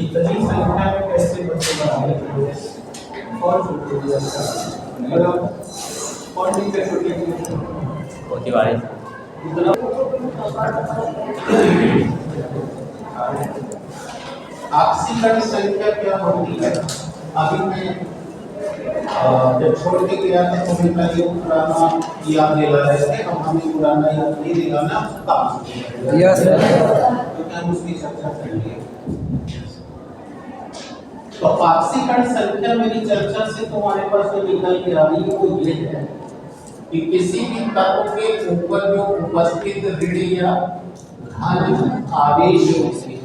इतनी संख्या में कैसे बच्चे बनाएंगे? और होती वाली ऑक्सीकरण संख्या क्या होती है? अभी मैं जब छोड़ के गया था तो मैं ये पुराना याद दिला रहे थे, अब हमें पुराना याद नहीं दिलाना काम यस तो क्या हम उसकी चर्चा करेंगे। तो ऑक्सीकरण संख्या मेरी चर्चा से तुम्हारे पास जो निकल के आ रही है वो ये है कि किसी भी तत्व के ऊपर जो उपस्थित ऋण या धन आवेश होते हैं,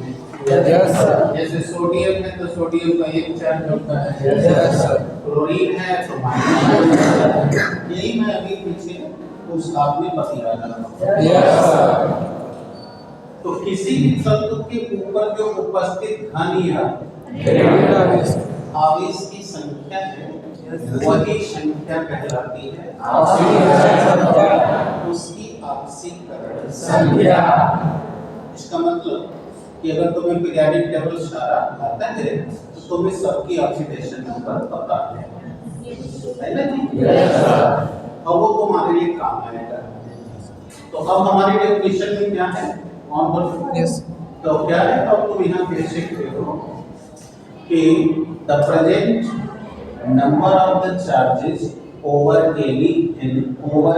जैसे सोडियम है तो सोडियम का एक चार्ज होता है, क्लोरीन है तो माइनस, यही मैं अभी पीछे उस आपने बता रहा। तो किसी भी तत्व के ऊपर जो उपस्थित धन या आवेश की संख्या है वही संख्या कहलाती है उसकी ऑक्सीकरण संख्या। इसका मतलब कि अगर तुम्हें पीरियोडिक टेबल सारा आता है तो तुम्हें सबकी ऑक्सीडेशन नंबर पता है ना जी? और वो तुम्हारे लिए काम आएगा। तो अब हमारी डेफिनेशन में क्या है? तो क्या है? अब तुम यहाँ बेसिक देखो कि the present number of the charges over any element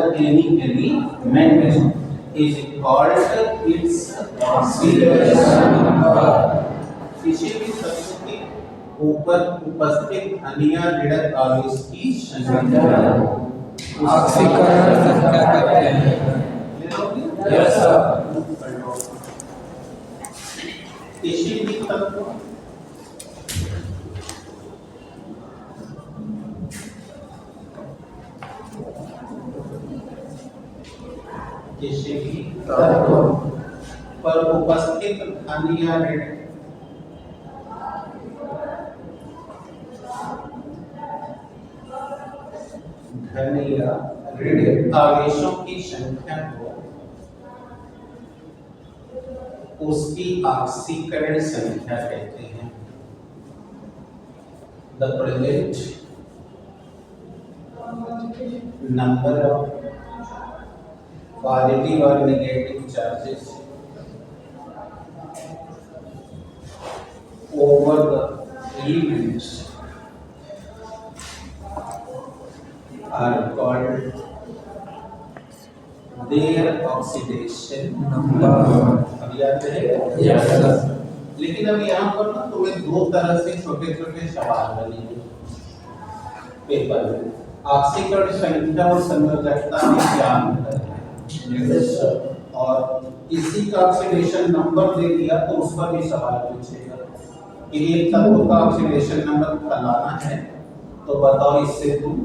is called its oxidation number। किसी भी तत्व के ऊपर उपस्थित धन या ऋण आवेश की संख्या ऑक्सीकरण संख्या कहते हैं। Yes sir. किसी भी तत्व किसी भी तत्व पर उपस्थित धन या ऋण आवेशों की संख्या को उसकी ऑक्सीकरण संख्या कहते हैं। The present number of positive और negative charges over the elements are called their oxidation number. अब याद है? Yes sir. लेकिन अब यहाँ पर ना तुम्हें दो तरह से छोटे छोटे सवाल बनेंगे पेपर में। ऑक्सीकरण संख्या और संयोजकता में क्या अंतर है? और इसी का ऑक्सीडेशन नंबर दे दिया तो उस पर भी सवाल पूछेगा कि एक तत्व का ऑक्सीडेशन नंबर फलाना है तो बताओ इससे तुम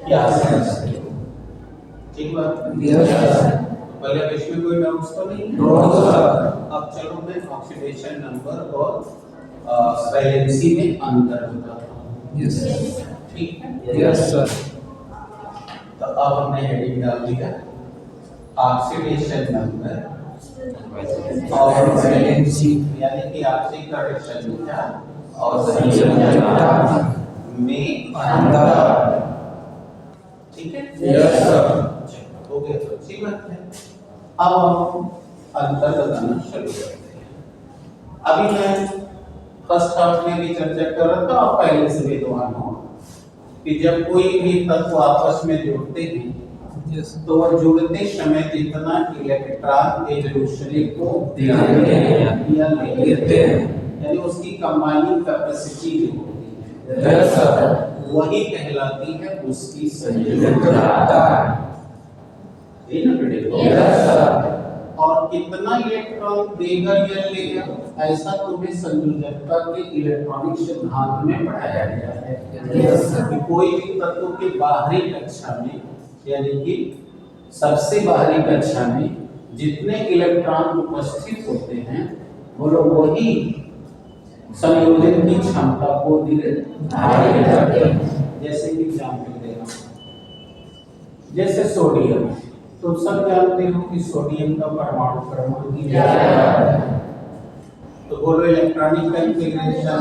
क्या समझ सकते हो। ठीक बात? पहले इसमें कोई डाउट्स तो नहीं? अब चलो मैं ऑक्सीडेशन नंबर और वैलेंसी में अंतर बताता हूँ। ठीक है? Yes sir. तो अब हमने हेडिंग डाल दिया ऑक्सीडेशन नंबर और वैलेंसी, यानी कि ऑक्सीकरण संख्या और संयोजकता में अंतर। ठीक है? Yes sir. हो गया तो अच्छी बात है। अब हम अंतर बताना शुरू करते हैं। अभी मैं फर्स्ट हाफ में भी चर्चा कर रहा था और पहले से भी विद्वान हूँ कि जब कोई भी तत्व आपस में जुड़ते हैं तो वह जुड़ते समय जितना इलेक्ट्रॉन एक दूसरे को देते हैं, यानी उसकी कंबाइनिंग कैपेसिटी जो होती है वही कहलाती है उसकी संयोजकता। और कितना इलेक्ट्रॉन देगा या लेगा ऐसा तुम्हें संयोजकता के इलेक्ट्रॉनिक सिद्धांत में पढ़ाया गया है। कोई भी तत्व के बाहरी कक्षा में, यानी कि सबसे बाहरी कक्षा में जितने इलेक्ट्रॉन उपस्थित होते हैं वो लोग वही संयोजन की क्षमता को निर्धारित करते हैं। जैसे कि एग्जाम्पल देना, जैसे सोडियम तुम सब जानते हो कि सोडियम का परमाणु क्रमांक क्या है? तो बोलो इलेक्ट्रॉनिक कॉन्फ़िगरेशन।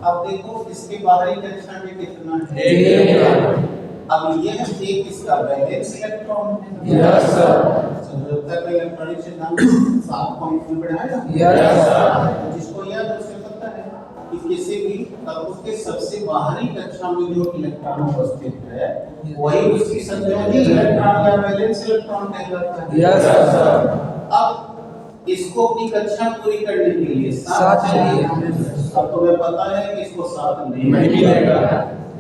अब देखो इसके बाहरी कक्षा में कितना है? अब यह एक इसका वैलेंस इलेक्ट्रॉन है। Yes sir. संयोजकता का इलेक्ट्रॉनिक सिद्धांत 7 पॉइंट में पढ़ाया। Yes sir. जिसको याद है उसे पता है कि किसी भी तत्व के सबसे बाहरी कक्षा में जो इलेक्ट्रॉन उपस्थित है वही उसकी संयोजी इलेक्ट्रॉन या वैलेंस इलेक्ट्रॉन कहलाता है। Yes sir. अब इसको अपनी कक्षा पूरी करने के लिए 7 चाहिए। अब तुम्हें पता है कि इसको 7 नहीं मिलेगा,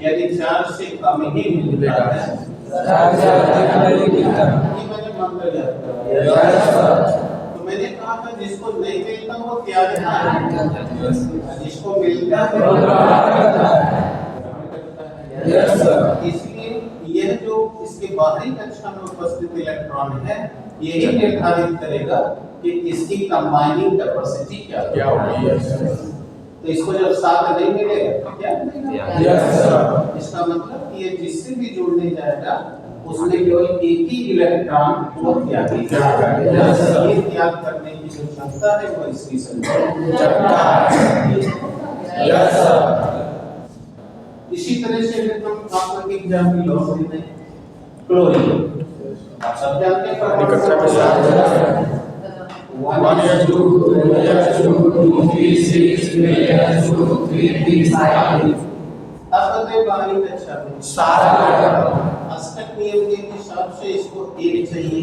यानी 4 से कम ही मिलता है। ये मैंने मंत्र याद कराया। तो मैंने कहा था जिसको नहीं मिलता वो त्याग है, जिसको मिलता है इसलिए यह जो इसके बाहरी कक्षा में उपस्थित इलेक्ट्रॉन है यही निर्धारित करेगा कि इसकी कंबाइनिंग कैपेसिटी क्या होगी। तो इसको जब 7 नहीं मिलेगा तो क्या मिलेगा? इसका मतलब कि ये जिससे भी जुड़ने जाएगा उसमें केवल एक ही इलेक्ट्रॉन को त्यागेगा। ये त्याग करने की जो क्षमता है वो इसकी संयोजकता है। इसी तरह से हम आपको एक एग्जांपल और देते हैं, क्लोरीन। आप सब जानते हैं अब बताइए बाहरी कक्षा में अष्टक नियम के हिसाब से इसको 1 चाहिए।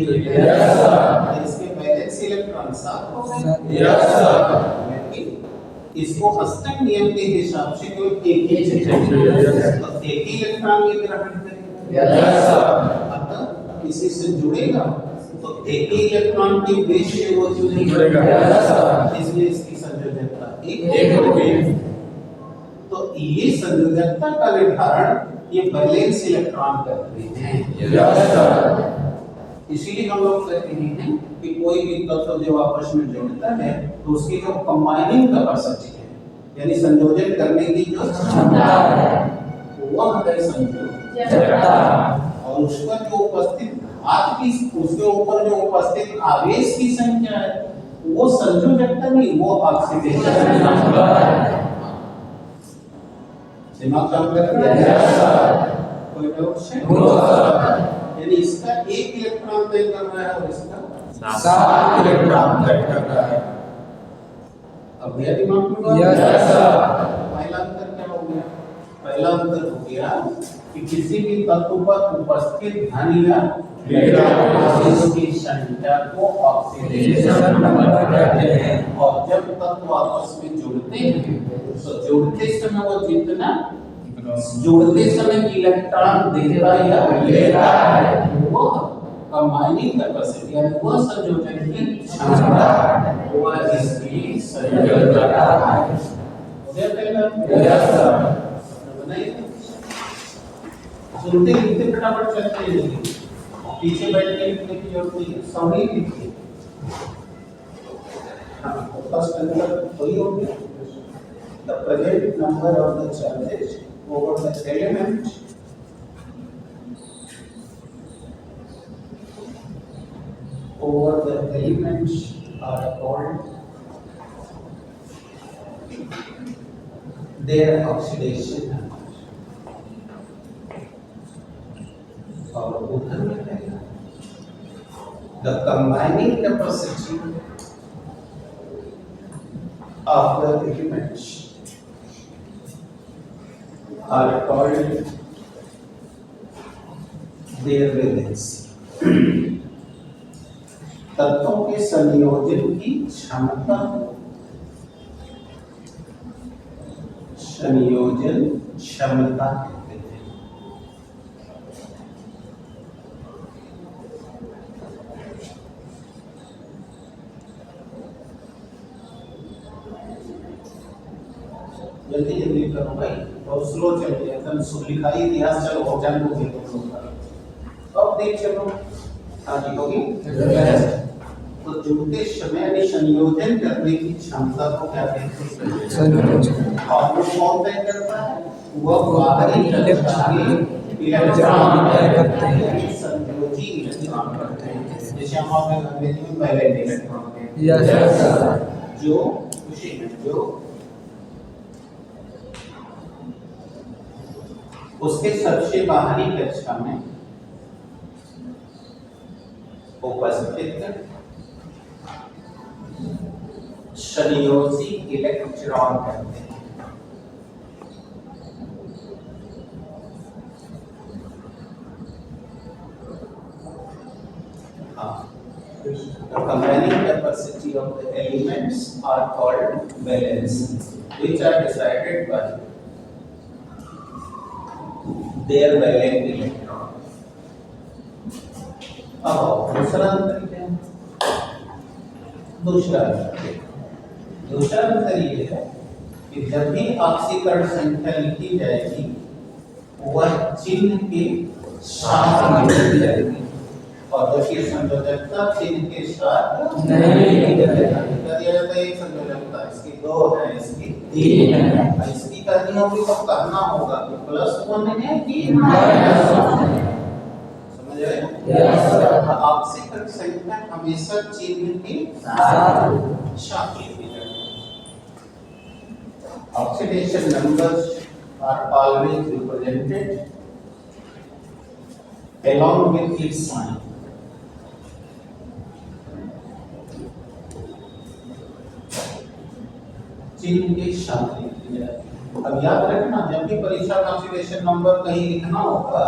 इसके वैलेंस इलेक्ट्रॉन 7 होगा। इसको अष्टक नियम के हिसाब से केवल 1 ही चाहिए, तो 1 ही इलेक्ट्रॉन ये ग्रहण करेगा। अतः इसी से जुड़ेगा तो 1 ही इलेक्ट्रॉन के बेस से वो जुड़ेगा, इसलिए इसकी संयोजकता 1 होगी। तो ये संयोजकता का निर्धारण ये वैलेंस इलेक्ट्रॉन करते हैं। इसीलिए हम लोग कहते हैं कि कोई भी तत्व जो आपस में जुड़ता है तो उसकी जो कंबाइनिंग कैपेसिटी है यानी संयोजन करने की जो क्षमता है वह है संयोजकता। और उसका जो उपस्थित उसके ऊपर जो उपस्थित आवेश की संख्या है वो संयोजकता नहीं, वो ऑक्सीडेशन दिमाग काम कर रहा है। कोई डाउट है? यानी इसका 1 इलेक्ट्रॉन तय कर रहा है और इसका 7 इलेक्ट्रॉन तय कर रहा है। अब यह दिमाग में पहला अंतर क्या हो गया? पहला अंतर हो गया कि किसी भी तत्व पर उपस्थित धन या इसकी संख्या को ऑक्सीडेशन कहते हैं। और जब तत्व आपस में जुड़ते हैं तो जुड़ते समय वो जितना जुड़ते समय इलेक्ट्रॉन देता या लेता है वो कंबाइनिंग कैपेसिटी यानी वो संयोजन की क्षमता वो इसकी संयोजकता है। सुनते लिखते फटाफट चलते हैं, पीछे बैठ के लिखने की जरूरत नहीं है, सभी लिखिए। फर्स्ट आंसर वही हो गया। The present number of the charges over the element are called their oxidation number. और उधर में रहेगा the combining capacity of the elements are called their valence. तत्वों के संयोजन की क्षमता संयोजन क्षमता कहते हैं। जल्दी जल्दी करो भाई, बहुत स्लो चल रही है, एकदम लिखाई इतिहास चलो हो जाने को तुम लोग का। अब देख चलो आगे होगी। तो जुड़ते समय यानी संयोजन करने की क्षमता को क्या कहते हैं? और वो कौन तय करता है? वह बाहरी कक्षा के इलेक्ट्रॉन तय करते हैं। संयोजी इलेक्ट्रॉन करते हैं, जैसे हम अंग्रेजी में वैलेंट इलेक्ट्रॉन कहते हैं। यस जो उसी में जो उसके सबसे बाहरी कक्षा में उपस्थित संयोजी इलेक्ट्रॉन कहते हैं। The combining capacity of the elements are called valence, which are decided by their valent electron. अब दूसरा अंतर क्या है? दूसरा अंतर ये है कि जब भी ऑक्सीकरण संख्या लिखी जाएगी वह चिन्ह के साथ लिखी जाएगी, और जबकि संयोजकता चिन्ह के साथ नहीं लिखी जाएगी। एक संयोजकता इसकी 2 है, इसकी 3 है, इसकी करनी होगी तो कहना होगा कि +1 है कि -1। समझ रहे? ऑक्सीकरण संख्या हमेशा चिन्ह के साथ लिखी जाएगी। Oxidation numbers are always represented along with its sign. चिन्ह के साथ लिखी जाएगी। अब याद रखना, जब भी परीक्षा में ऑक्सीडेशन नंबर कहीं लिखना होगा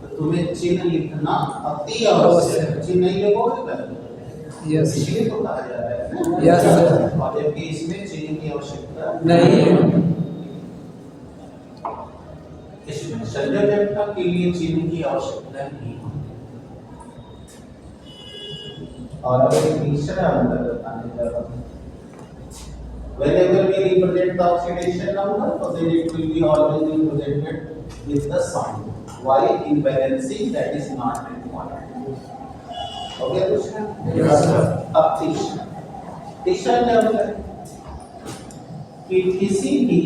तो तुम्हें चिन्ह लिखना अति आवश्यक है। चिन्ह नहीं लिखोगे यस इसलिए तो कहा जा रहा है ना। यस और जबकि इसमें चिन्ह की आवश्यकता नहीं इसमें संयोजकता के लिए चिन्ह की आवश्यकता नहीं। और अब एक तीसरा अंतर बताने जा रहा हूँ। Whenever we represent the oxidation number, so then it will be always represented with the sign. Why? In balancing that is not important. Okay, दूसरा? Yes, sir. अब तीसरा क्या होता है कि किसी भी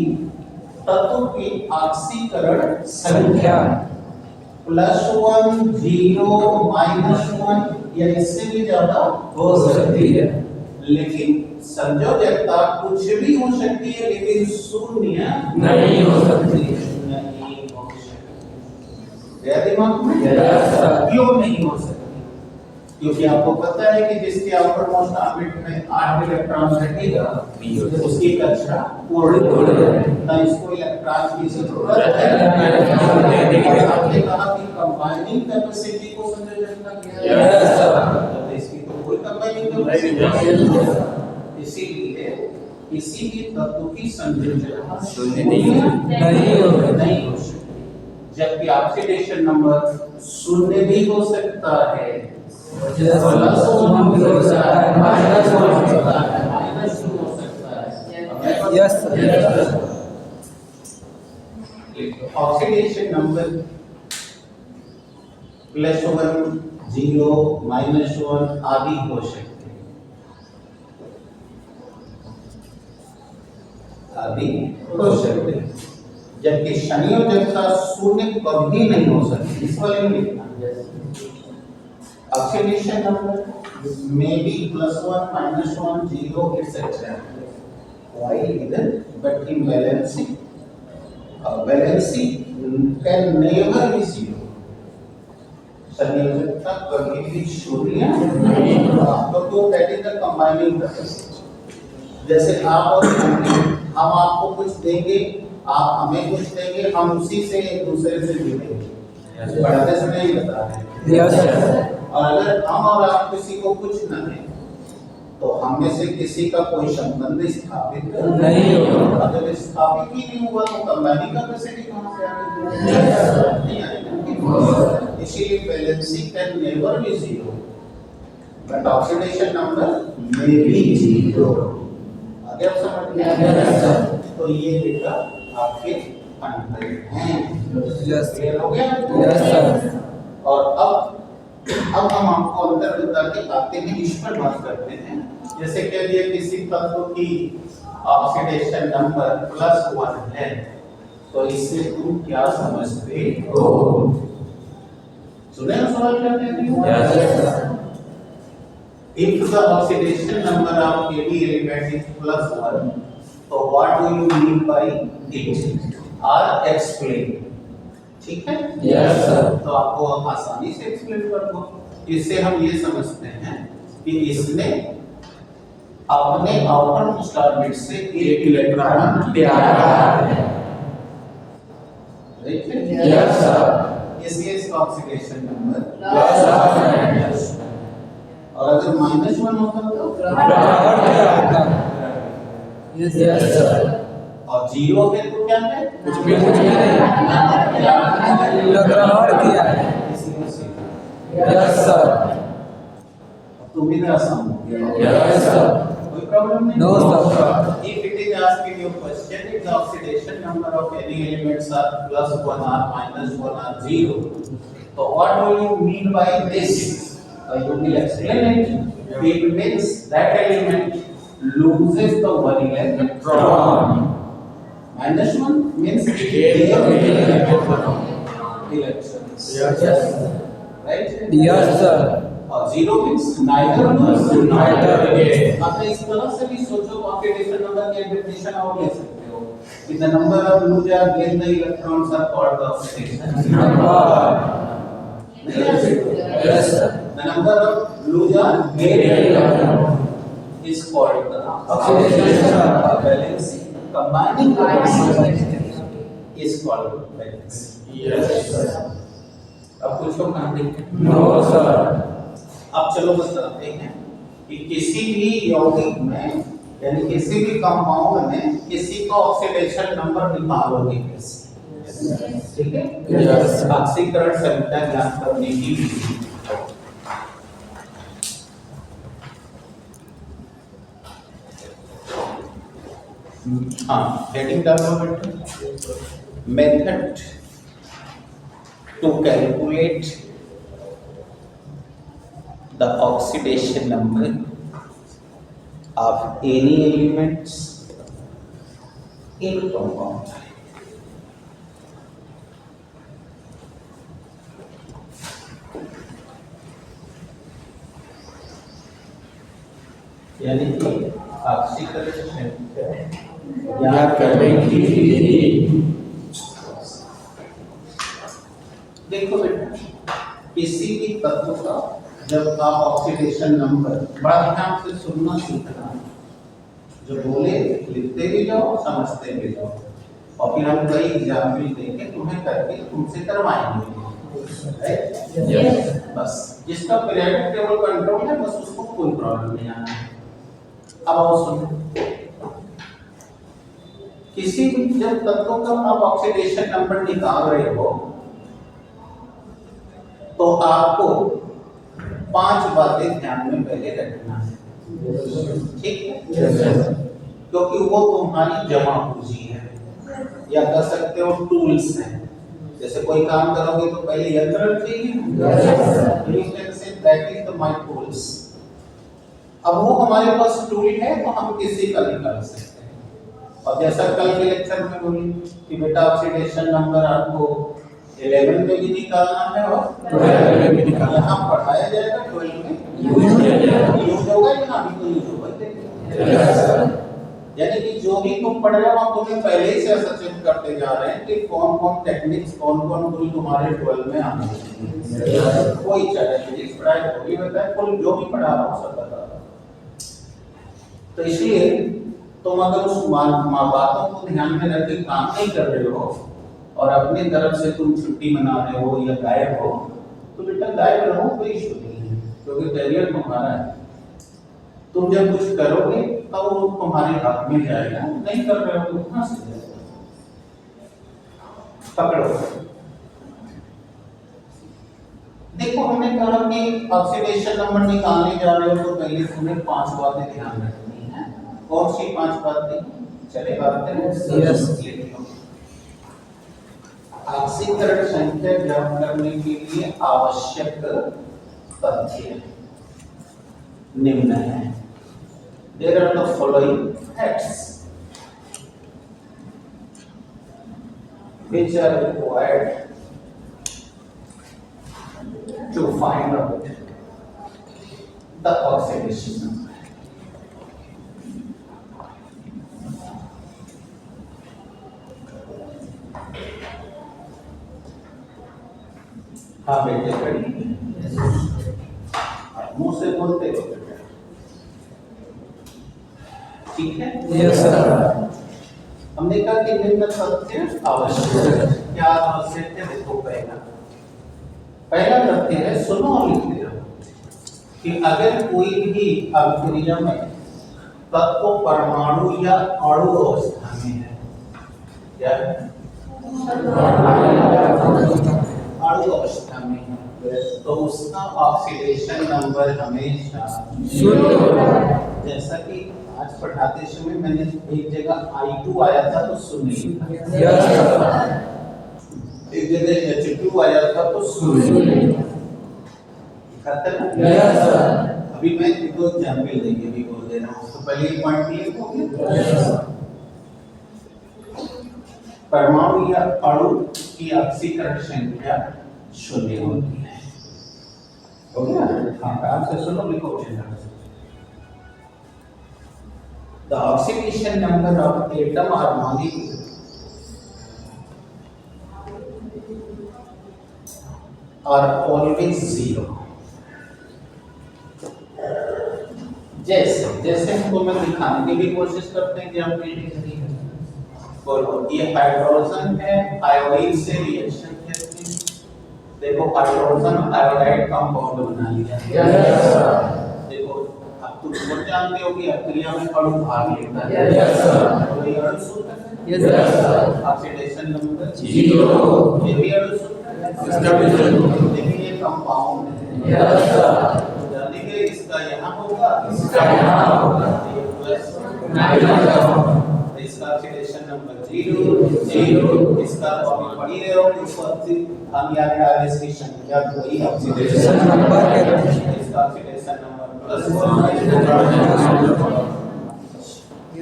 तत्व की ऑक्सीकरण संख्या +1, 0, -1 या इससे भी ज्यादा हो सकती है, लेकिन संयोजकता कुछ भी हो सकती है, लेकिन शून्य नहीं हो सकती। नहीं हो सकती। क्या दिमाग में? क्यों नहीं हो सकती? क्योंकि आपको पता है कि जिसके आउटर मोस्ट ऑर्बिट में 8 इलेक्ट्रॉन रहेगा उसकी कक्षा पूर्ण है, ना इसको इलेक्ट्रॉन की जरूरत है। आपने कहा कि कंबाइनिंग कैपेसिटी को संयोजकता किया है, तो इसकी तो कोई कंबाइनिंग कैपेसिटी नहीं। इसीलिए किसी भी तत्व की संयोजकता शून्य नहीं हो सकती, जबकि ऑक्सीडेशन नंबर शून्य भी हो सकता है, +1 भी हो सकता है, -1 हो सकता है, -2 हो सकता है। Yes sir. ऑक्सीडेशन नंबर +1, 0, -1 आदि हो सकते हैं, जबकि संयोजकता शून्य कभी नहीं हो सकती। इस वाले में लिखना oxidation number may be +1, -1, 0 etc. Why either? But in balancing, balancing can never be 0. संयोजकता कभी भी शून्य नहीं होगा। तो that is the combining capacity. जैसे आप और हम आपको कुछ देंगे, आप हमें कुछ देंगे, हम उसी से एक दूसरे से जुड़ेंगे, पढ़ते समय ही बता रहे हैं। और अगर हम और आप किसी को कुछ न दें तो हम में से किसी का कोई संबंध स्थापित नहीं होगा। अगर स्थापित ही नहीं हुआ तो कंबाइनिंग कैपेसिटी कहां से आएगी? नहीं आएगी। इसीलिए balancing can never be 0, but oxidation number may be 0। आगे आप समझ में आ गया? तो ये बेटा आपके अंतर हैं। यस क्लियर हो गया? Yes sir. और अब हम आपको अंतर बता के आते हैं, इस पर बात करते हैं। जैसे कह दिया किसी तत्व की ऑक्सीडेशन नंबर +1 है, तो इससे तुम क्या समझते हो? सुने ना सवाल क्या कहते हो? Yes. If the oxidation number of Kb element is +1, so what do you mean by it? Or explain. ठीक है? Yes, sir. तो आपको आसानी से एक्सप्लेन कर दो। इससे हम ये समझते हैं कि इसने अपने आउटर मोस्ट ऑर्बिट से एक इलेक्ट्रॉन त्यागा है। राइट है? Yes, sir. इसलिए इसका ऑक्सीडेशन नंबर Yes, sir. और अगर -1 होता तो बराबर क्या होता? Yes, sir. और 0 है तो क्या है? कुछ भी नहीं। ग्रहण किया है। इसलिए से Yes, sir. तुम भी आसान हो गया। Yes, sir. कोई प्रॉब्लम नहीं? No, sir. If it is asked in your question, if the oxidation number of any elements are +1 or -1 or 0, so what do you mean by this? You will explain it. It means that element loses the one electron. -1 means it gains electrons. Yes. Right? Yes, sir. और 0 means neither lose Neither gain. अब इस तरह से भी सोचो oxidation number की definition और ले सकते हो कि the number of lose or gain the electrons are called the oxidation Yes, sir. the number of lose or gain electron is called the Oxidation. balancing combining the balancing is called balancing Yes, sir. अब कुछ को कहां No, sir. अब चलो बताते हैं कि किसी भी यौगिक में यानी किसी भी कंपाउंड में किसी का ऑक्सीडेशन नंबर निकालोगे कैसे? ठीक है? Yes. ऑक्सीकरण संख्या ज्ञात करने की विधि। हाँ, हेडिंग डालो बेटा। Method to calculate the oxidation number of any elements in compound. यानी कि ऑक्सीकरण संख्या ज्ञात करने की विधि। देखो बेटा, किसी भी तत्व का जब आप ऑक्सीडेशन नंबर बड़ा ध्यान से सुनना सीखना, जो बोले लिखते भी जाओ समझते भी जाओ और फिर हम कई एग्जाम्पल देके तुम्हें करके तुमसे करवाएंगे। Yes. बस जिसका पीरियोडिक टेबल कंट्रोल है बस उसको कोई प्रॉब्लम नहीं आना है। अब आओ सुनो, किसी भी जब तत्व का आप ऑक्सीडेशन नंबर निकाल रहे हो तो आपको 5 बातें ध्यान में पहले रखना है। ठीक है? क्योंकि वो तुम्हारी जमा पूंजी है या कह सकते हो टूल्स हैं। जैसे कोई काम करोगे तो पहले यंत्र चाहिए, that is the my tools. अब वो हमारे पास टूल है तो हम किसी का निकाल सकते हैं। और जैसा कल के लेक्चर में बोली कि बेटा ऑक्सीडेशन नंबर आपको 11 में भी निकालना है और 12 में भी निकालना है। यहाँ पढ़ाया जाएगा 12 में यूज होगा यहाँ भी तो यूज होगा। यानी कि जो भी तुम पढ़ रहे हो हम तुम्हें पहले ही से सचेत करते जा रहे हैं कि कौन कौन टेक्निक्स कौन कौन टूल तुम्हारे 12 में आने हैं। कोई चाहे फिजिक्स पढ़ाए कोई बताए कोई जो भी पढ़ा रहा हो सब बता रहा। तो इसलिए तुम अगर उस बातों को ध्यान में रख के काम नहीं कर रहे हो और अपनी तरफ से तुम छुट्टी मना रहे हो या गायब हो तो बेटा गायब रहो, कोई इशू नहीं है क्योंकि करियर तुम्हारा है। तुम जब कुछ करोगे तब वो तुम्हारे हाथ में जाएगा, नहीं कर रहे हो तो कहां से जाएगा? पकड़ो। देखो हमने कहा कि ऑक्सीडेशन नंबर निकालने जा रहे हो तो पहले तुम्हें 5 बातें ध्यान रखनी है। कौन सी 5 बातें? चले बातें ऑक्सीकरण संख्या ज्ञात करने के लिए आवश्यक तथ्य निम्न है। There are the following facts. which are required to find out the oxidation number. हाँ बेटे पढ़िए, मुंह से बोलते हो बेटा, ठीक है? Yes sir. हमने कहा कि निम्न तथ्य आवश्यक, क्या आवश्यक है देखो। पहला तथ्य है, सुनो और लिखते रहो, कि अगर कोई भी अभिक्रिया में तत्व परमाणु या अणु अवस्था में है, क्या है? अणु अवस्था में है, तो उसका ऑक्सीडेशन नंबर हमेशा शून्य होगा। जैसा कि आज पढ़ाते समय मैंने एक जगह I2 आया था तो शून्य लिखा, यस सर। एक जगह H2 आया था तो शून्य लिखा था ना? Yes sir. अभी मैं दो एग्जाम्पल देंगे, भी बोल दे रहा हूँ, तो पहले ये पॉइंट क्लियर हो गया। Yes sir. परमाणु या अणु की ऑक्सीकरण संख्या शून्य होती है, हो गया? हाँ, आप से सुनो, लिखो ध्यान से। The oxidation number of atom or molecule are always zero. जैसे हमको मैं दिखाने की भी कोशिश करते हैं कि हम बोलो, ये हाइड्रोजन है, आयोडीन से रिएक्शन करते हैं, देखो हाइड्रोजन आयोडाइड कंपाउंड बना लिया। Yes sir. देखो अब तुम सब जानते हो कि अभिक्रिया में अणु भाग लेता है। Yes sir. तो ये अणु सूत्र है। Yes sir. Oxidation number 0। ये भी अणु सूत्र है। इसका भी 0। देखिए ये कंपाउंड है। Yes sir. जाने के इसका यहाँ होगा, इसका यहाँ होगा। ये प्लस नाइट्रोजन। इसका ऑक्सीडेशन नंबर 0, इसका तो अभी पढ़ी रहे हो, इसको हम याद डालें, इसकी संख्या वही ऑक्सीडेशन नंबर है, इसका oxidation number plus 1।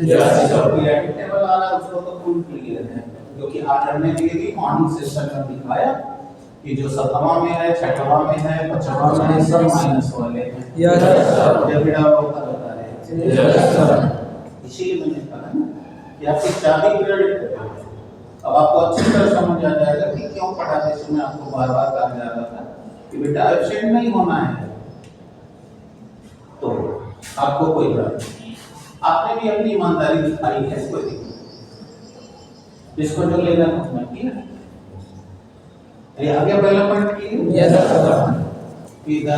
Yes sir. Periodic table आ रहा है, उसको तो फुल क्लियर है, क्योंकि आज हमने ये भी मॉर्निंग सेशन में दिखाया कि जो 7वां में है, 6वां में है, 5वां में है, सब माइनस वाले हैं। Yes sir. जब बिना वो बता रहे हैं। Yes sir. इसीलिए मैंने कहा ना कि आपकी चाबी पीरियोडिक टेबल है। अब आपको अच्छी तरह समझ आ जाएगा कि क्यों पढ़ाते समय आपको बार-बार कहा जा रहा था कि बेटा एब्सेंट नहीं होना है, तो आपको कोई बात नहीं, आपने भी अपनी ईमानदारी दिखाई है, कोई दिक्कत नहीं, इसको जो लेना उसमें किया। ये आगे पहला पॉइंट क्लियर? Yes sir. कि the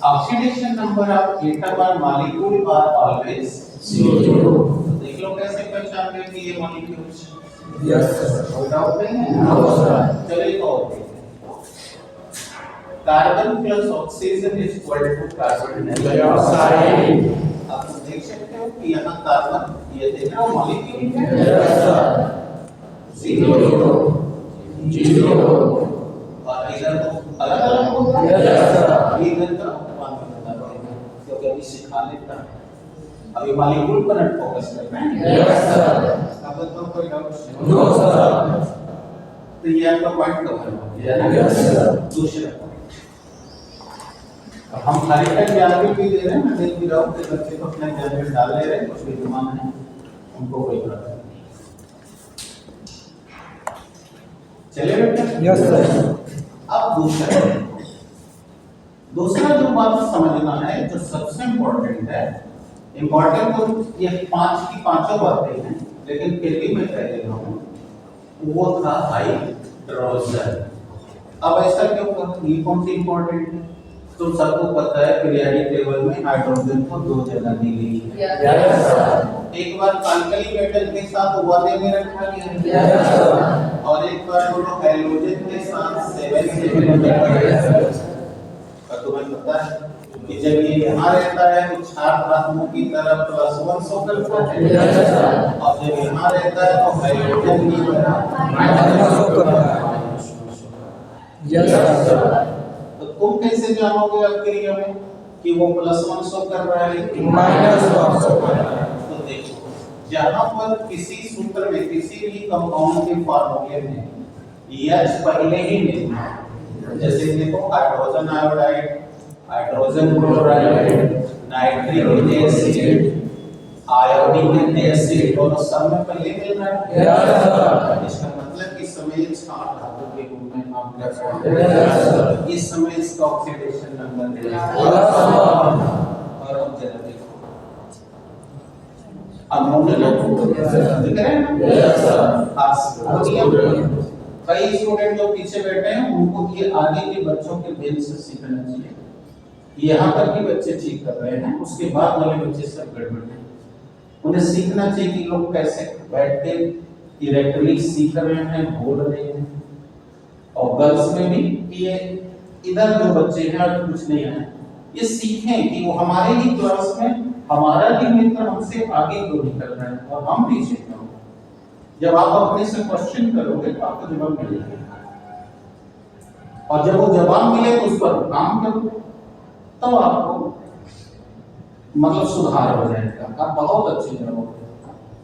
oxidation number of atom और मॉलिक्यूल आर ऑलवेज 0। देख लो कैसे पहचान गए कि ये मॉलिक्यूल्स। Yes sir. कोई डाउट नहीं है? No sir. चलिए तो और देखते हैं। Carbon plus oxygen is equal to carbon dioxide. आप देख सकते हो कि यहाँ कार्बन, ये देख रहे हो मॉलिक्यूल है, यस सर। 0। और इधर तो अलग-अलग होगा। Yes sir. इधर का मान करना पड़ेगा, क्योंकि अभी सिखा लेता है, अभी मॉलिक्यूल पर फोकस करना है। Yes sir. अब तो कोई डाउट नो सर। तो ये आपका पॉइंट कवर हो गया ना? Yes sir. दूसरा अब हम खाली टाइम जानकारी भी दे रहे हैं, मैं देख भी रहा हूँ कि बच्चे को अपना जानकारी डाल ले रहे हैं, कुछ भी दिमाग है उनको कोई प्रॉब्लम नहीं। चलिए बेटा। Yes sir. अब दूसरा जो बात समझना है, जो सबसे इम्पोर्टेंट है, इम्पोर्टेंट तो ये पांच की पांचों बातें हैं, लेकिन फिर भी मैं कह देता हूँ, वो था हाइड्रोजन। अब ऐसा क्यों कहा? ये कौन सी इम्पोर्टेंट है? तो सबको पता है पीरियोडिक टेबल में हाइड्रोजन को 2 जगह दी गई है। Yes sir. एक बार अल्कली मेटल के साथ वाले में रखा गया है, यस सर। और एक बार दोनों हैलोजन के साथ 7 से रखा गया है। और तुम्हें पता है कि जब ये यहाँ रहता है तो चार धातुओं की तरफ +1 शो करता है, यस सर। और जब यहाँ रहता है तो हाइड्रोजन की तरफ माइनस शो करता है। Yes sir. तो तुम कैसे जानोगे अभिक्रिया में कि वो +1 शो कर रहा है कि -1 शो कर रहा है? तो देखो, जहाँ पर किसी सूत्र में किसी भी कंपाउंड के फॉर्मूले में H पहले ही लिखना है। जैसे देखो hydrogen iodide, hydrogen chloride, nitric acid, iodine acid दोनों सब में पहले मिल रहा है। इसका मतलब इस समय क्षार धातु के रूप में काम कर रहा है। इस समय इसका ऑक्सीडेशन नंबर है। और अब जरा देखो अमोनिया दिख रहा है ना? कई स्टूडेंट जो पीछे बैठे हैं उनको ये आगे के बच्चों के बेंच से सीखना चाहिए। यहाँ तक भी बच्चे ठीक कर रहे हैं, उसके बाद वाले बच्चे सब गड़बड़ हैं। उन्हें सीखना चाहिए कि लोग कैसे बैठ के डायरेक्टली सीख रहे हैं, बोल रहे हैं। और गर्ल्स में भी ये इधर जो बच्चे हैं कुछ नहीं है, ये सीखें कि वो हमारे ही क्लास में हमारा भी मित्र हमसे आगे क्यों निकल रहे हैं और हम पीछे क्यों। जब आप अपने से क्वेश्चन करोगे तो आपको जवाब मिलेगा, और जब वो जवाब मिले तो उस पर काम करो, तब आपको मतलब सुधार हो जाएगा। आप बहुत अच्छे करोगे।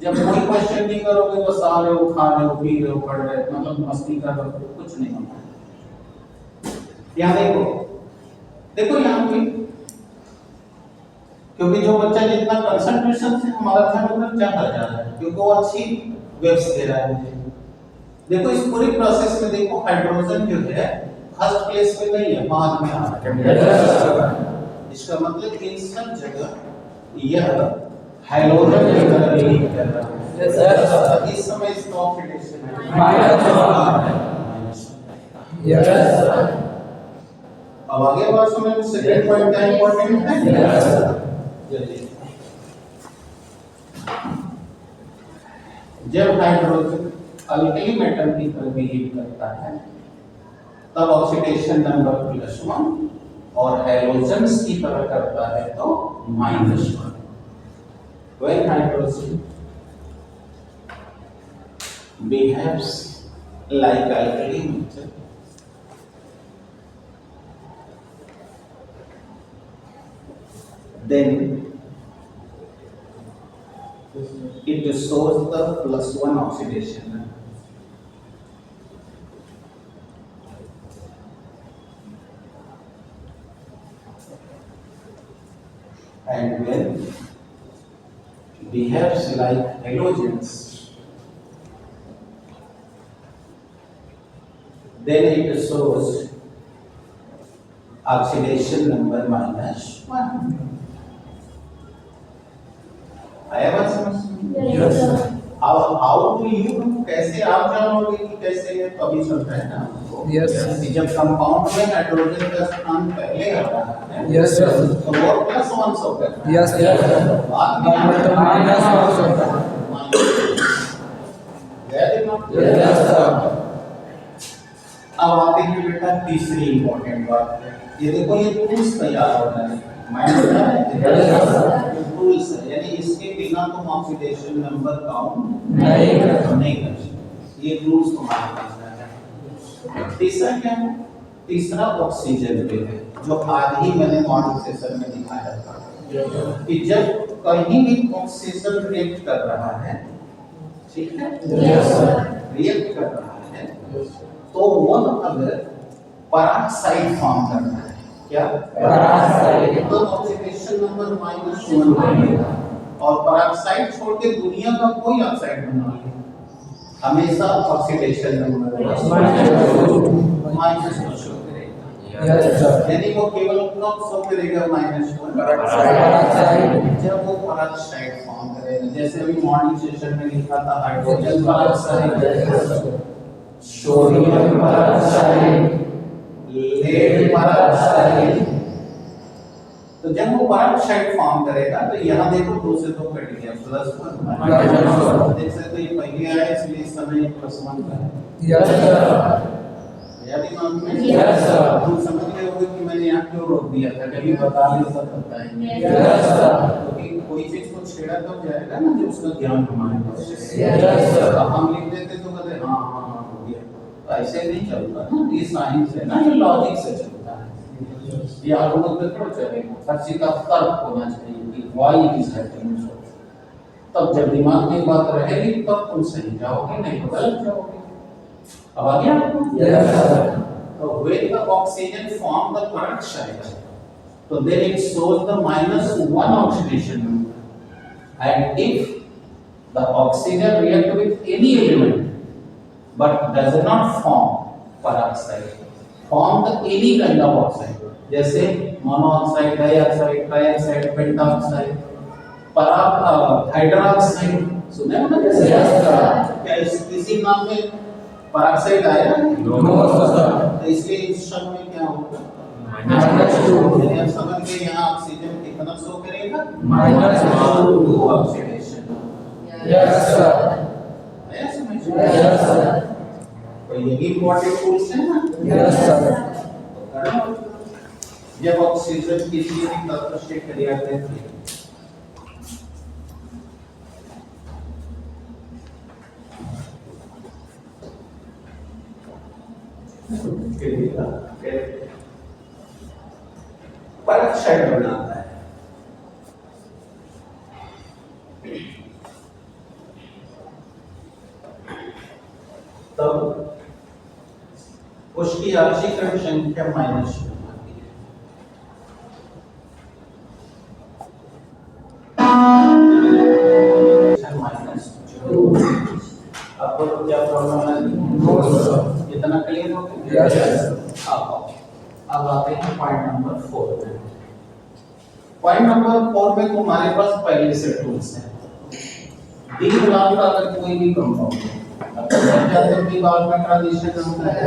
जब कोई क्वेश्चन नहीं करोगे, बस आ रहे हो, खा रहे हो, पी रहे हो, पढ़ रहे हो, मतलब मस्ती कर रहे हो, कुछ नहीं होगा। यहाँ देखो देखो यहाँ पे, क्योंकि जो बच्चा जितना कंसंट्रेशन से हमारा ध्यान उधर ज्यादा जा रहा है, क्योंकि वो अच्छी वेव्स दे रहा है मुझे। देखो इस पूरी प्रोसेस में देखो हाइड्रोजन जो है फर्स्ट प्लेस पे नहीं है, बाद में आ रहा है। इसका मतलब इन सब जगह यह हाइड्रोजन की तरह लीड कर रहा है। इस समय इसका ऑक्सीडेशन है -1। अब आगे बात समझ में, सेकंड पॉइंट क्या इंपॉर्टेंट है? जब हाइड्रोजन अल्कली मेटल की तरह बिहेव करता है तब ऑक्सीडेशन नंबर +1, और हैलोजेंस की तरह करता है तो -1। When hydrogen behaves like alkali metal, then it shows the +1 oxidation. And when behaves like halogens, then it shows oxidation number -1. आया बात समझ? Yes, sir. अब हाउ टू यू, कैसे आप जानोगे कि कैसे ये कभी चलता है ना? Yes, sir. कि जब कंपाउंड में नाइट्रोजन का स्थान पहले आता है, Yes, sir. तो वो +1 होता है। Yes, sir. बाद में बाद में तो -1 होता है। Yes, sir. अब आते हैं बेटा तीसरी इंपॉर्टेंट बात है। ये देखो ये टूल्स तैयार हो रहे हैं, माइंड में है टूल्स है, यानी इसके बिना तुम ऑक्सीडेशन नंबर काउंट नहीं कर सकते। ये टूल्स तुम्हारे पास है। तीसरा क्या है? तीसरा ऑक्सीजन पे है, जो आज ही मैंने मॉडल सेशन में दिखाया था कि जब कहीं भी ऑक्सीजन रिएक्ट कर रहा है, ठीक है, रिएक्ट कर रहा है, तो वो अगर पेरोक्साइड फॉर्म करना है, क्या पेरोक्साइड, तो ऑक्सीडेशन नंबर -1 बनेगा। और पेरोक्साइड छोड़ के दुनिया का कोई ऑक्साइड बना ले, हमेशा ऑक्सीडेशन नंबर -2 शो करेगा। यानी वो केवल कब शो करेगा -1? जब वो पेरोक्साइड फॉर्म करेगा। जैसे अभी मॉर्निंग सेशन में लिखा था hydrogen peroxide, sodium peroxide, lead peroxide. तो जब वो पेरोक्साइड फॉर्म करेगा तो यहाँ देखो 2 से 2 कट गया, +1 देख सकते हो। ये पहले आया इसलिए इस समय +1 का है। याद दिमाग में? तुम समझ गए होगे कि मैंने यहाँ क्यों रोक दिया था, कभी बता दिया सब बताएंगे। क्योंकि कोई चीज को छेड़ा तब जाएगा ना जब उसका ज्ञान हमारे पास है। हम लिख देते तो कहते हाँ हाँ हाँ हो गया, तो ऐसे नहीं चलता ना। ये साइंस है ना, ये लॉजिक से चलता है। ये आर्गुमेंट पे थोड़ा चलेगा, हर चीज का तर्क होना चाहिए कि व्हाई इज हैपनिंग। तब जब दिमाग में बात रहेगी तब तुम सही जाओगे, नहीं तो गलत जाओगे। अब आ गया? Yes, sir. So when the oxygen form the peroxide, so then it shows the -1 oxidation number. And if the oxygen react with any element but does not form peroxide, form the any kind of oxide, जैसे monoxide, dioxide, trioxide, pentoxide, hydroxide, सुने हो ना? क्या किसी नाम में peroxide आया? No, sir. तो इसलिए इस शब्द में क्या होगा? -2. यानी आप समझ गए यहाँ ऑक्सीजन कितना शो करेगा? -2. ऑक्सीडेशन। Yes, sir. आया समझ में? Yes, sir. तो ये भी इम्पोर्टेंट टूल्स है ना? Yes, sir. जब ऑक्सीजन किसी भी तत्व से क्रिया करती है पेरोक्साइड बनाता है। तब उसकी ऑक्सीकरण संख्या -2 आती है। आपको क्या प्रॉब्लम है? No, sir. इतना क्लियर हो गया? Yes, sir. अब आते हैं पॉइंट नंबर 4 में। पॉइंट नंबर 4 में तुम्हारे पास पहले से टूल्स हैं। डी ब्लॉक का अगर कोई भी कंपाउंड है, डी ब्लॉक में ट्रांजिशन होता है।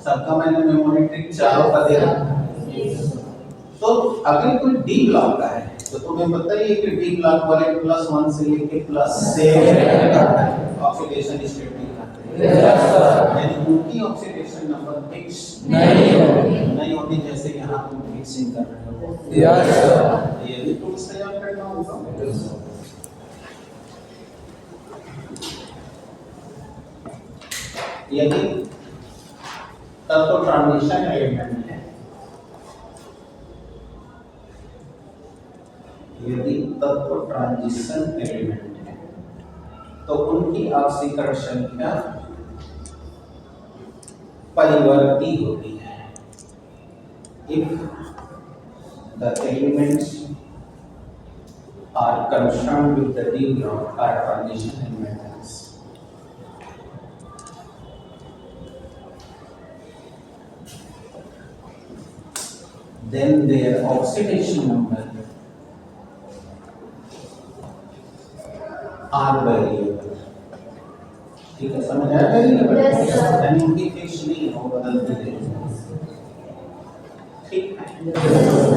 सबका मैंने मेमोरी ट्रिक चारों का दे रखा है। तो अगर कोई डी ब्लॉक का है तो तुम्हें बताइए कि डी ब्लॉक वाले +1 से लेके +6 ऑक्सीडेशन स्टेट दिखाते हैं। Yes, sir. यानी उनकी ऑक्सीडेशन नंबर फिक्स नहीं होती, जैसे यहाँ तुम फिक्सिंग कर रहे हो। Yes, sir. ये भी टूल्स तैयार करना होगा। यदि तत्व ट्रांजिशन एलिमेंट है, यदि तत्व ट्रांजिशन एलिमेंट है तो उनकी ऑक्सीकरण संख्या परिवर्ती होती है। If the elements are concerned with the D block or transition elements, then their oxidation number are variable। ठीक है, समझ आया? वेरिएबल यानी उनकी फिक्स नहीं हो, बदलती रहेगी। ठीक है,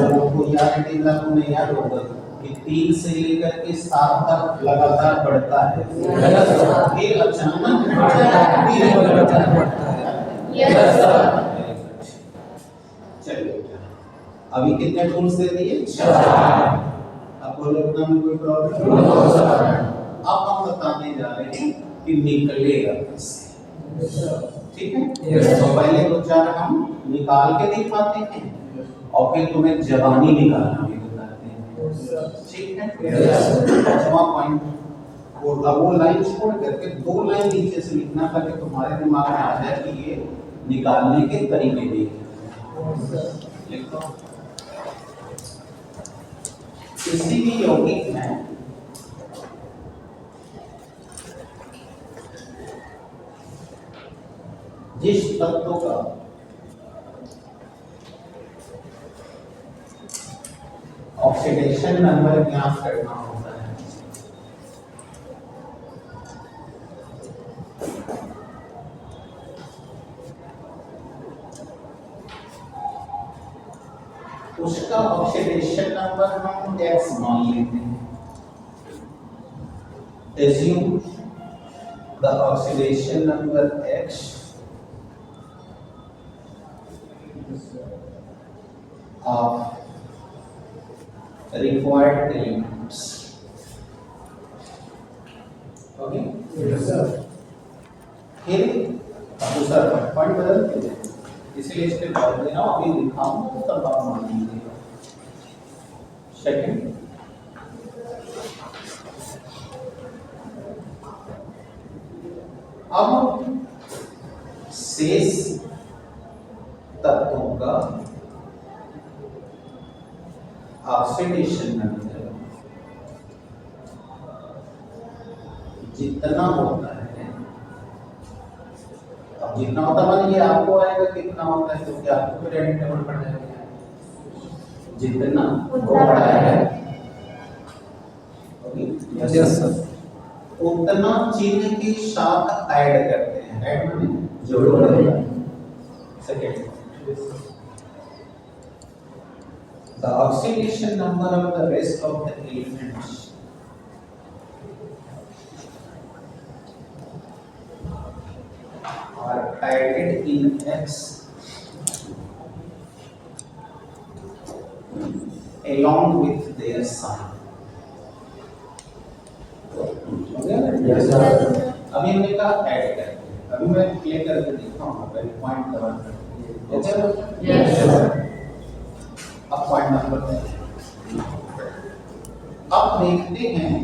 लोगों को याद है, लागू नहीं याद होगा कि 3 से लेकर के 7 तक लगातार बढ़ता है, फिर अचानक बढ़ता है। Yes, sir. चलिए, अभी कितने टूल्स दे दिए? 4। अब बोलो इतना में कोई प्रॉब्लम? No, sir. अब हम बताने जा रहे हैं कि निकलेगा कैसे। ठीक है? Yes. तो पहले तो 4 हम निकाल के दिखाते हैं और फिर तुम्हें जबानी निकालना भी बताते हैं। ठीक है? Yes. 5वां पॉइंट, वो लाइन छोड़ करके 2 लाइन नीचे से लिखना ताकि तुम्हारे दिमाग में आ जाए कि ये निकालने के तरीके देखें। लिखो, किसी भी यौगिक में जिस तत्व का ऑक्सीडेशन नंबर ज्ञात करना होता है, उसका ऑक्सीडेशन नंबर हम x मान लेते हैं। Assume the oxidation number x of required elements। Okay, Yes, sir. फिर दूसरा पॉइंट बदल के दें, इसलिए इसके बाद देना अभी दिखाऊंगा तो तब आप मान लीजिएगा। सेकंड, अब शेष तत्वों का ऑक्सीडेशन नंबर जितना होता है, अब जितना होता है ये आपको आएगा कितना होता है, तो क्या आपको पीरियोडिक टेबल पढ़ जाएगा, जितना बड़ा है यस सर, उतना चिन्ह के साथ ऐड करते हैं, ऐड माने जोड़ना। Second, the oxidation number of the rest of the elements are added in X along with their sign. Yes sir, अभी हमने कहा ऐड करके, अभी मैं प्ले करके दिखाऊंगा, पहले पॉइंट दबा कर, ओके? यस सर, अब पॉइंट नंबर 3, अब देखते हैं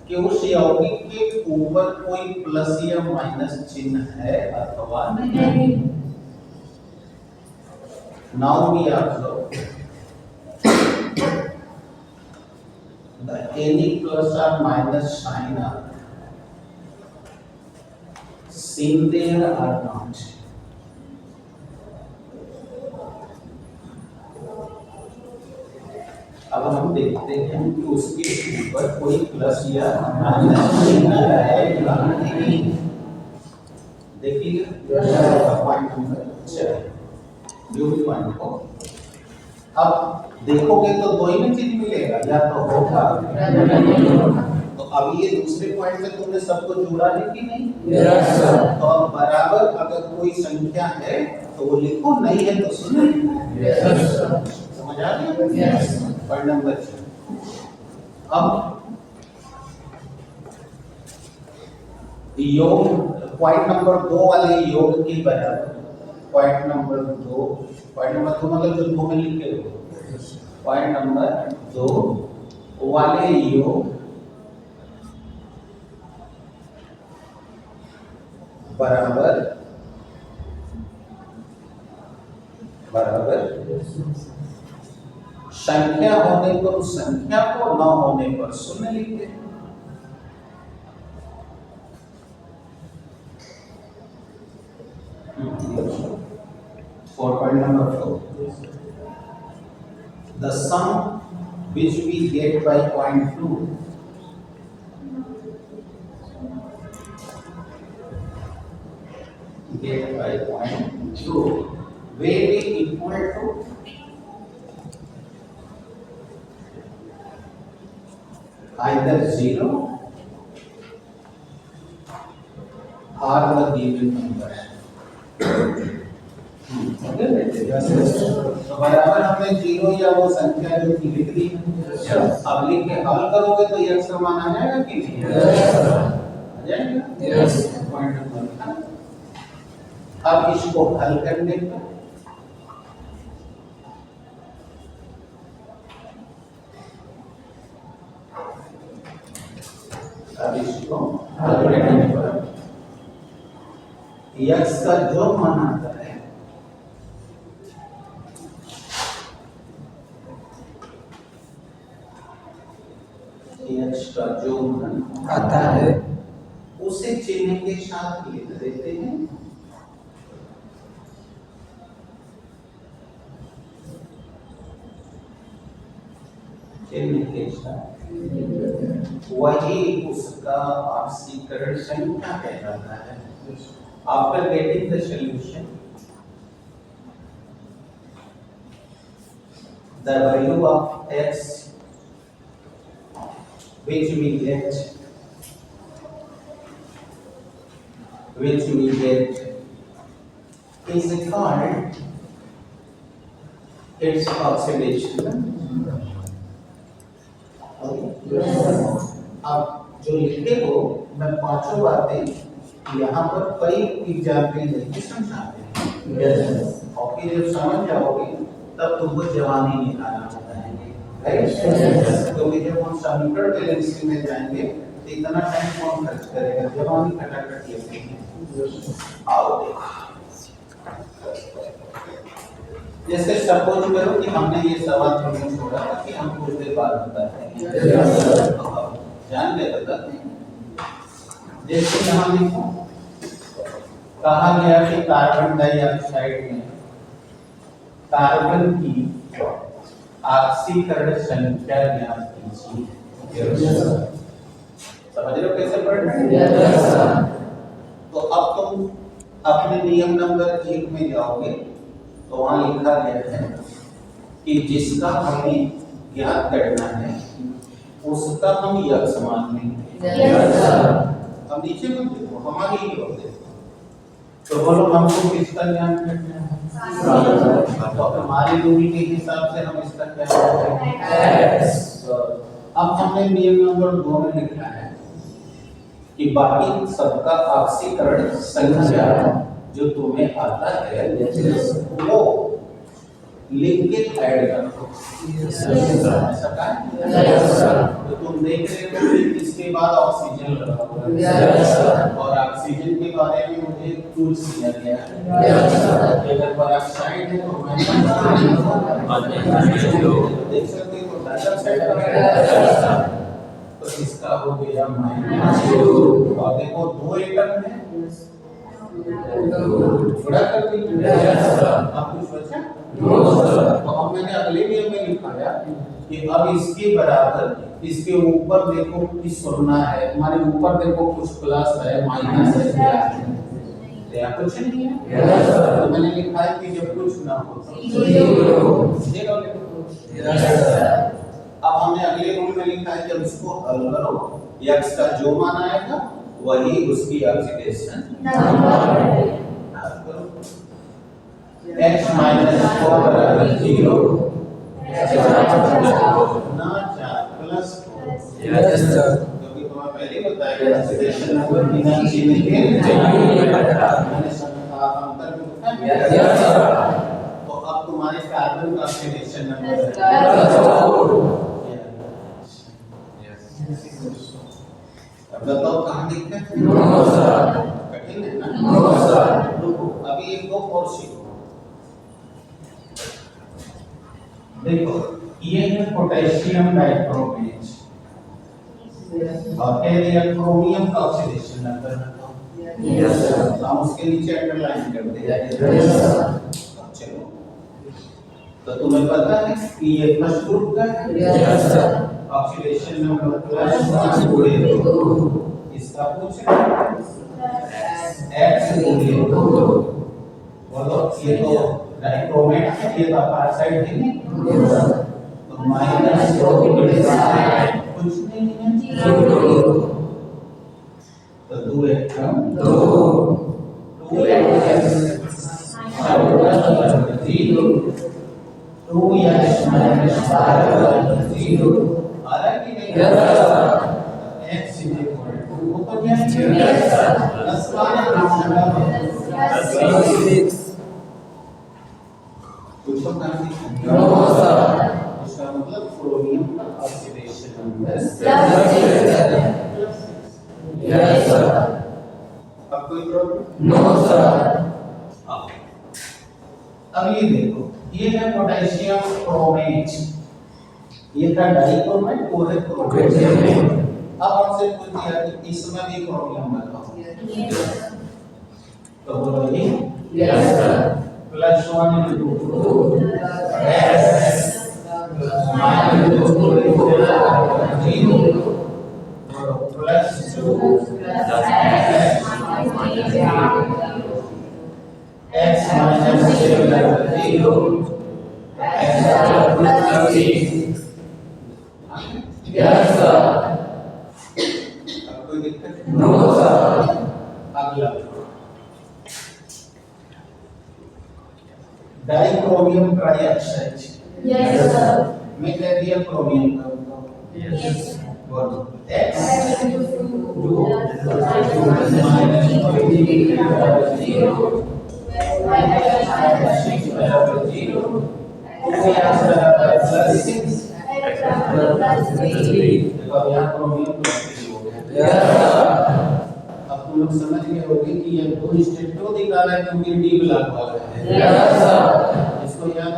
कि उस यौगिक के ऊपर कोई प्लस या माइनस चिन्ह है अथवा नहीं। Now we observe the any plus or minus sign are seen there or not. अब हम देखते हैं कि उसके ऊपर कोई प्लस या माइनस चिन्ह है या नहीं। देखिए पॉइंट नंबर 4 जो भी पॉइंट हो, अब देखोगे तो दो ही में चीज मिलेगा, या तो होगा, तो अब ये दूसरे पॉइंट में तुमने सबको जोड़ा है कि नहीं? यस सर, तो अब बराबर अगर कोई संख्या है तो वो लिखो, नहीं है तो सुनो। यस सर, समझ आ गया? यस, पॉइंट नंबर 6, अब योग पॉइंट नंबर 2 वाले योग के बराबर पॉइंट नंबर 2, पॉइंट नंबर 2 मतलब जो 2 में लिखे हो, पॉइंट नंबर 2 वाले योग बराबर संख्या होने पर संख्या को, न होने पर शून्य लिखते हैं। Point number 4, the sum which we get by point 2 will be equal to either 0 or the given number. तो बराबर हमने 0 या वो संख्या जो की लिख दी, अब लिख के हल करोगे तो x का मान आ जाएगा कि नहीं? आ जाएगा। यस, पॉइंट नंबर, अब इसको हल करने पर x का जो मान आता है x का जो मान आता है उसे चिन्ह के साथ लिख देते हैं। चिन्ह के साथ वही उसका ऑक्सीकरण संख्या कहलाता है। After getting the solution, the value of x which we get is called its oxidation. अब जो लिखे हो, मैं पांचों बातें यहाँ पर कई एग्जाम्पल देके समझाते हैं। और फिर जब समझ जाओगे तब तुमको जवानी निकालना बताएंगे, राइट? क्योंकि जब हम समीकरण बैलेंसिंग में जाएंगे इतना टाइम कौन खर्च करेगा जब हम खटाखट लिखेंगे। आओ देखो, जैसे सपोज करो कि हमने ये सवाल तुमने छोड़ा था कि हम कुछ देर बाद बताएंगे, जान गए बता। जैसे यहाँ लिखो, कहा गया कि कार्बन डाइऑक्साइड में कार्बन की ऑक्सीकरण संख्या ज्ञात कीजिए। समझ रहे हो कैसे पढ़ रहे हैं? तो अब तुम अपने नियम नंबर 1 में जाओगे तो वहां लिखा गया है कि जिसका हमें ज्ञात करना है उसका हम यक्ष मान लेंगे। अब नीचे में देखो, हमारी ही होते तो बोलो हमको किसका ज्ञान करना है, तो हमारी दूरी के हिसाब से हम इसका क्या करेंगे। अब हमने नियम नंबर 2 में लिखा है कि बाकी सबका ऑक्सीकरण संख्या जो तुम्हें आता है वो लिख के ऐड करो। ऐसा का तो तुम देख रहे हो कि इसके बाद ऑक्सीजन लगा हुआ है और ऑक्सीजन के बारे में मुझे टूल्स दिया गया है। अगर पेरोक्साइड है तो देख सकते हो डाइऑक्साइड का, तो इसका हो गया -2 और देखो 2 एटम है थोड़ा कर दीजिए। आप कुछ बचा? तो अब मैंने अगले नियम में लिखाया कि अब इसके बराबर इसके ऊपर देखो कि सुनना है, हमारे ऊपर देखो कुछ प्लस है माइनस है क्या है, या कुछ नहीं है। तो मैंने लिखा है कि जब कुछ ना हो तो अब हमने अगले रूल में लिखा है जब इसको हल करो x का जो मान आएगा वही उसकी ऑक्सीडेशन नंबर। x -4 बराबर 0 ना 4 प्लस 4। क्योंकि तुम्हें पहले बताया गया ऑक्सीडेशन नंबर बिना चिन्ह के मैंने संख्या अंतर लिखा। तो अब तुम्हारे कार्बन का ऑक्सीडेशन नंबर अब बताओ कहाँ दिक्कत है? कठिन है ना? अभी एक दो और सीखो। देखो ये है पोटेशियम डाइक्रोमेट और कह दिया क्रोमियम का ऑक्सीडेशन नंबर बताओ। हम उसके नीचे अंडरलाइन कर दे। चलो तो तुम्हें पता है कि ये फर्स्ट ग्रुप का है, ऑक्सीडेशन नंबर +2 इसका पूछ x बोलो ये तो डाइक्रोमेट है, ये तो अपार साइड है तो -2 कुछ नहीं है तो 2 एटम 2x -0 आ रहा है कि नहीं? x ऊपर क्या कुछ तो करना इसका मतलब क्रोमियम का ऑक्सीडेशन नंबर अब कोई प्रॉब्लम? No sir. अब ये देखो ये है पोटेशियम क्रोमेट, ये था डाइक्रोमेट, वो है क्रोमेट। अब हमसे पूछ दिया कि इसमें भी क्रोमियम बताओ तो बोलो ये yes sir +1 × 2 s -2 × 0 +2 x -0 yes sir. अब कोई दिक्कत? No sir. अगला डाइक्रोमियम ट्राइऑक्साइड यस सर। मैं कह दिया क्रोमियम का यस बोलो x -2 -0 +6 ये दो स्टेट क्यों दिखा रहा है, क्योंकि डी ब्लॉक वाला है। इसको याद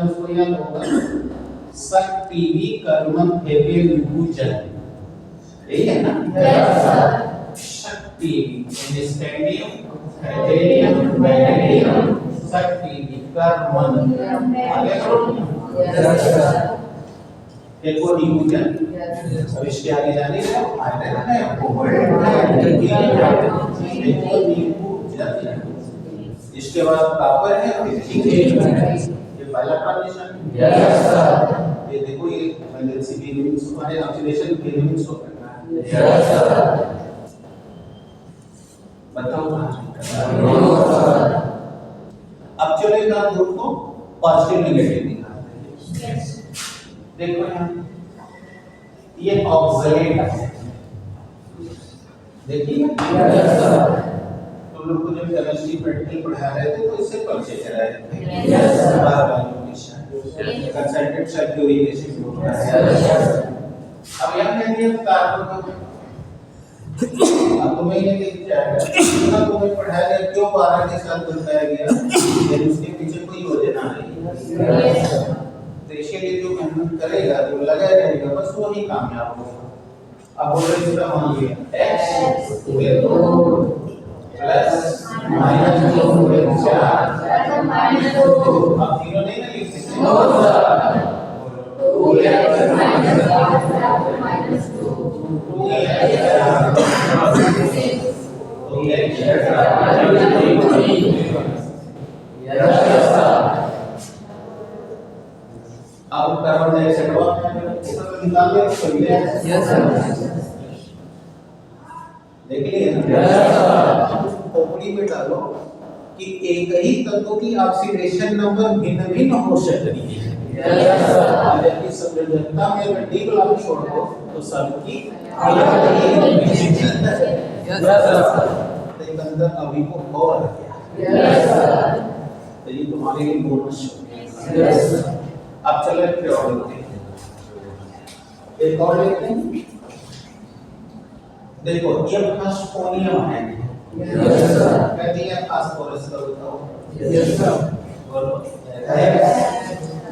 होगा, शक्ति भी कर्मन हेवे विभूजन, यही है ना। शक्ति स्टैंडियम टाइटेनियम वैनेडियम शक्ति भी कर्मन आगे एक वो विभूजन। अब इसके आगे जाने का आयतन है कोबाल्ट है, इसके बाद कॉपर है, फिर ये पहला ट्रांजिशन। ये देखो ये वैलेंसी की लिमिट्स हमारे ऑक्सीडेशन की लिमिट्स को करना है। बताओ अब चलेगा ग्रुप को पॉजिटिव नेगेटिव दिखाते हैं। देखो यहाँ ये ऑक्सीडेंट है, देखिए तुम लोग को जब केमिस्ट्री प्रैक्टिकल पढ़ा रहे थे तो इससे परिचय करा रहे थे। कंसंट्रेटेड सल्फ्यूरिक एसिड होता है। अब यहाँ कहते हैं कार्बन, अब तुम्हें ये लिख जाएगा ना, तुम्हें पढ़ाया गया क्यों 12 के साथ बताया गया, लेकिन उसके पीछे कोई योजना नहीं। तो इसके लिए जो मेहनत करेगा, जो लगा रहेगा, बस वो ही कामयाब होगा। अब बोल रहे इसका मान लिया x हुए 2 प्लस माइनस 2 हुए 4 माइनस 2। अब तीनों नहीं ना लिख सकते, no sir, 2x minus 4 minus 2 अब कार्बन डाइऑक्साइड को निकाल दे तो यस सर, देख लिए ना। खोपड़ी में डालो कि एक ही तत्व की ऑक्सीडेशन नंबर भिन्न भिन्न हो सकती है। जबकि संयोजकता में अगर डी ब्लॉक छोड़ दो तो सबकी अलग अलग अंदर अभी को और आ गया। तो ये तुम्हारे लिए बोनस है। अब चलो एक और लेते हैं, एक और लेते हैं। देखो ये फास्फोनियम है, कहती है फास्फोरस का बताओ। बोलो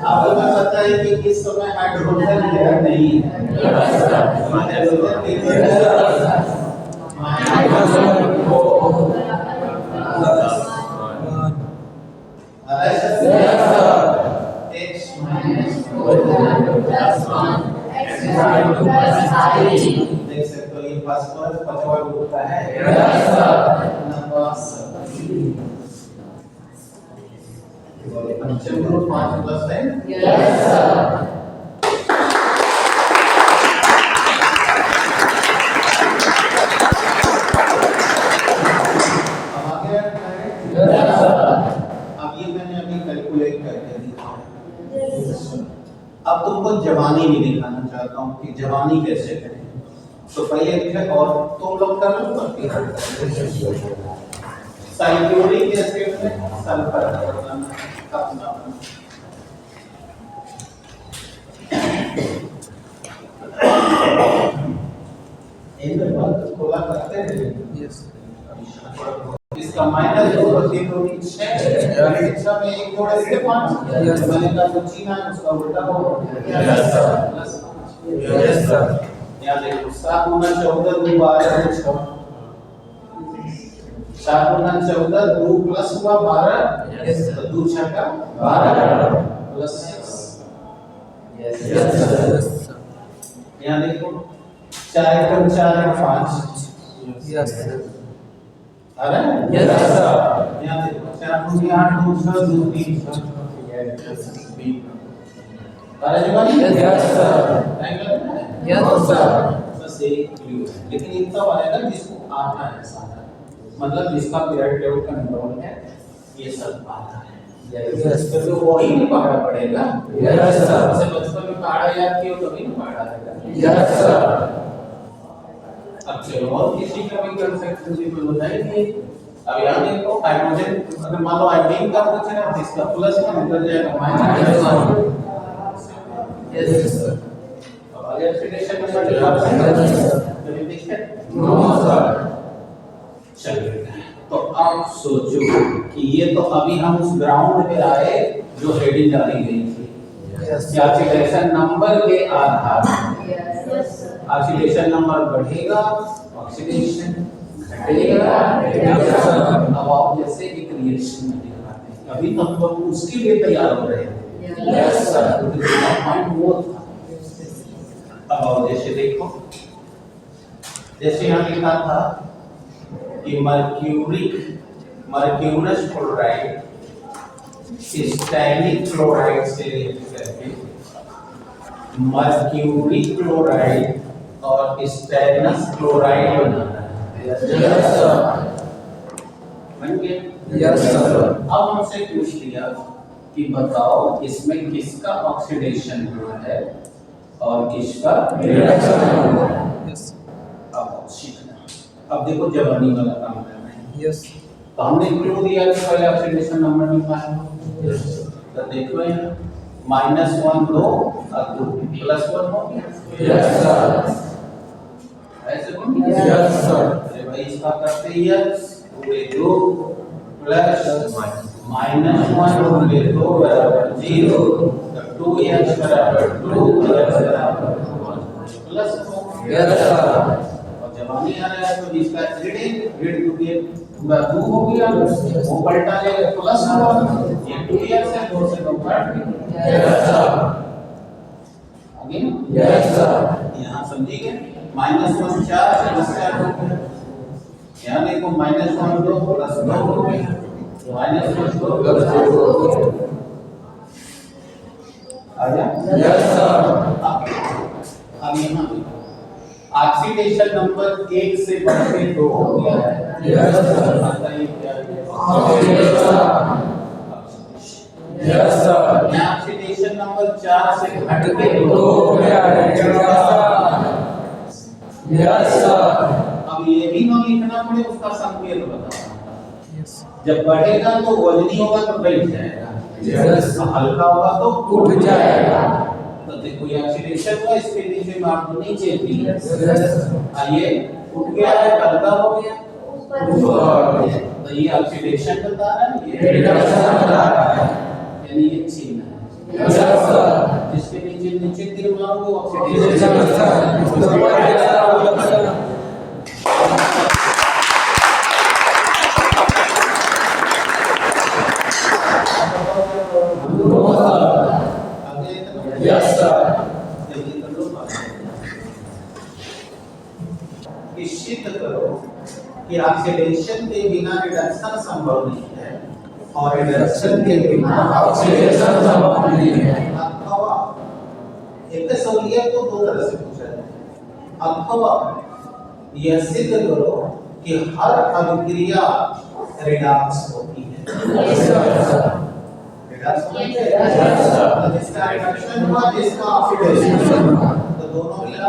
आपको पता है कि इस समय हाइड्रोजन लेयर नहीं है, हाइड्रोजन लेयर देख सकते हो, ये फास्फोरस पांचवा ग्रुप का है। पंचम ग्रुप 5 प्लस है। अब ये मैंने अभी कैलकुलेट करके दिखाया। अब तुमको जवानी भी दिखाना चाहता हूँ कि जवानी कैसे करें। तो पहले और तुम लोग कर लो, सल्फ्यूरिक एसिड में सल्फर अपना खोला करते हैं। इसका माइनस 2 और 3 को 6 में 1 जोड़े से 5 मैंने कहा तो चीना उसका उल्टा हो प्लस 5। यस सर, यहां देखो 7 गुना 14 2 12 6 7 गुना 14 2 प्लस हुआ 12। यस सर, 2 6 का 12 प्लस 6। यस सर, यहां देखो 4 1 4 5। यस सर, आ रहा है। यस सर, यहां देखो 4 2 8 2 6 2 3 6 आ रहा है जवानी। यस सर, यस सर, बस एक क्लू है, लेकिन ये तब आएगा जिसको आता है सारा, मतलब जिसका पीरियड टेबल कंट्रोल है, ये सब आता है। यस सर, तो वही नहीं पढ़ना पड़ेगा। यस सर, जैसे बचपन में पढ़ा याद किया तभी नहीं पढ़ा रहेगा। यस सर, अब चलो और किसी का भी कंसेप्ट मुझे बताइए। अब यहाँ देखो हाइड्रोजन, अगर मान लो आयोडीन का पूछ रहे हैं तो इसका प्लस में निकल जाएगा माइनस। यस सर, अब आगे ऑक्सीडेशन नंबर लिखा है तो ये देखिए नो सर। चलिए तो तो आप सोचो कि ये तो अभी हम उस ग्राउंड पे आए जो हेडिंग डाली गई थी। ऑक्सीडेशन नंबर के आधार ऑक्सीडेशन नंबर बढ़ेगा, ऑक्सीडेशन घटेगा। अब आप जैसे एक रिएक्शन में दिखाते हैं, अभी तो हम लोग उसके लिए तैयार हो रहे हैं। यस सर, पॉइंट वो था। अब जैसे देखो, जैसे यहाँ लिखा था कि मर्क्यूरस क्लोराइड स्टैनिक क्लोराइड से रिएक्ट करके मर्क्यूरी क्लोराइड और स्टेनस क्लोराइड बनाना है। यस सर, बन गया। Yes sir. अब हमसे पूछ लिया कि बताओ इसमें किसका ऑक्सीडेशन हुआ है और किसका रिडक्शन हुआ है। यस, अब सीखना। अब देखो जवानी वाला काम करना है। यस, तो हमने क्लू दिया कि पहले ऑक्सीडेशन नंबर निकालना। यस, तो देखो यहाँ -1 2 और 2 +1 हो गया। यस सर, ऐसे बन गया। Yes sir. अरे भाई इसका करते ही यस, 2 प्लस -1 होंगे 2 बराबर 0, तो 2x बराबर 2 बराबर प्लस 4। Yes sir. और जवानी आ रहा है तो इसका ऋण टू के 2 हो गया, वो पलटा लेगा +1, ये 2x है, 2 से 2 काट गया। यस सर, आगे। यस सर, यहाँ समझिए -1 4 +4 हो गया, यहाँ देखो -1 2 +2 हो गया, -1 2 +2 आ गया। Yes sir. अब यहाँ ऑक्सीडेशन नंबर 1 से बढ़के 2 हो गया है। Yes sir. बताइए क्या है oxidation. Yes sir. Oxidation number 4 से घट के 2 हो गया है। Yes sir. अब ये भी ना लिखना पड़े, उसका संकेत बताओ। यस, जब बढ़ेगा तो वजनी होगा तो बैठ जाएगा। यस, हल्का होगा तो उठ जाएगा। तो देखो ये ऑक्सीडेशन हुआ, इसके नीचे मार्क नीचे थी। ये उठ गया है, हल्का हो गया ऊपर, तो ये ऑक्सीडेशन बता रहा है, ये रिडक्शन बता रहा है, यानी ये चिन्ह है। Yes sir. जिसके नीचे नीचे तीर मारोगे ऑक्सीडेशन बता है। Yes sir. निश्चित करो कि ऑक्सीडेशन के बिना रिडक्शन संभव नहीं है और रिडक्शन के बिना ऑक्सीडेशन संभव नहीं है। अथवा एक सवाल को दो तरह से पूछा जाता है। अथवा यह सिद्ध करो कि हर अभिक्रिया रिडक्स होती है। Yes sir. जिसका रिडक्शन हुआ, जिसका ऑक्सीडेशन हुआ, तो दोनों मिला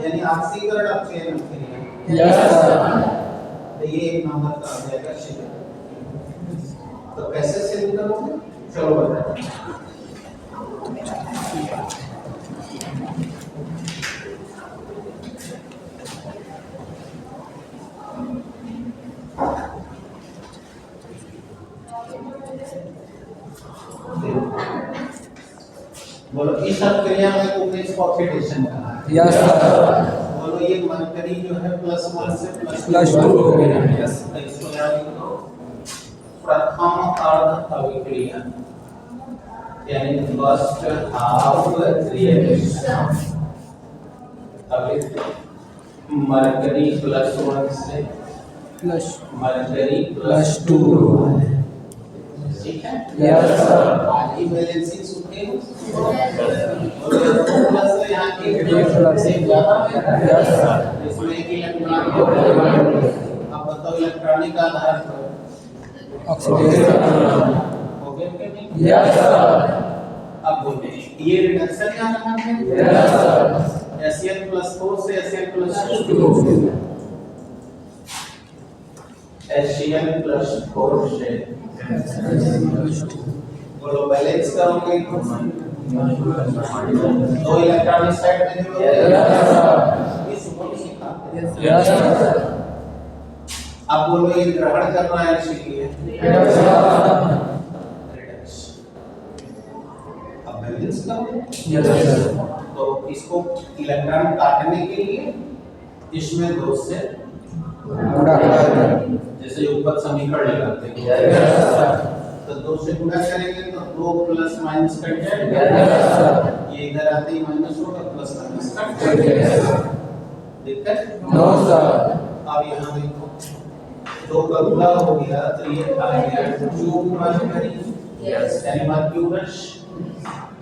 यानी ऑक्सीकरण अपचयन क्रिया। Yes sir. तो ये एक नंबर का आ जाएगा सिद्ध। तो कैसे सिद्ध करोगे, चलो बताओ। बोलो इस क्रिया में तुमने इसको ऑक्सीडेशन कहा है। Yes sir. बोलो ये मरकरी जो है +1 से +2 हो गया। यस, इसको याद करो, प्रथम अर्ध अभिक्रिया यानी फर्स्ट हाफ रिएक्शन। मरकरी +1 से मरकरी +2 हुआ है। ठीक है। Yes sir. आगे बैलेंसिंग सूत्र प्लस यहाँ की प्लस एक ज्यादा है। Yes sir. इसमें एक इलेक्ट्रॉन अब बताओ इलेक्ट्रॉनिक आधार पर ऑक्सीडेशन हो गया कि नहीं। Yes sir. अब बोलते ये रिडक्शन क्या नाम है। Yes sir. Hn+4 से Hn+2 Hn+4 से बोलो बैलेंस करोगे, दो इलेक्ट्रॉन इस साइड में जोड़ोगे। Yes sir. अब बोलो ये ग्रहण कर रहा है इसीलिए अब बैलेंस करो। तो इसको इलेक्ट्रॉन काटने के लिए इसमें 2 से गुणा करें। जैसे ऊपर समीकरण लगाते हैं तो 2 से गुणा करेंगे तो 2 प्लस माइनस कट जाएगा। ये इधर आते ही माइनस होगा, प्लस माइनस कट जाएगा। दिक्कत? No sir. अब यहाँ देखो 2 का गुणा हो गया तो ये आ गया 2 मरकरी यानी मर्क्यूरस।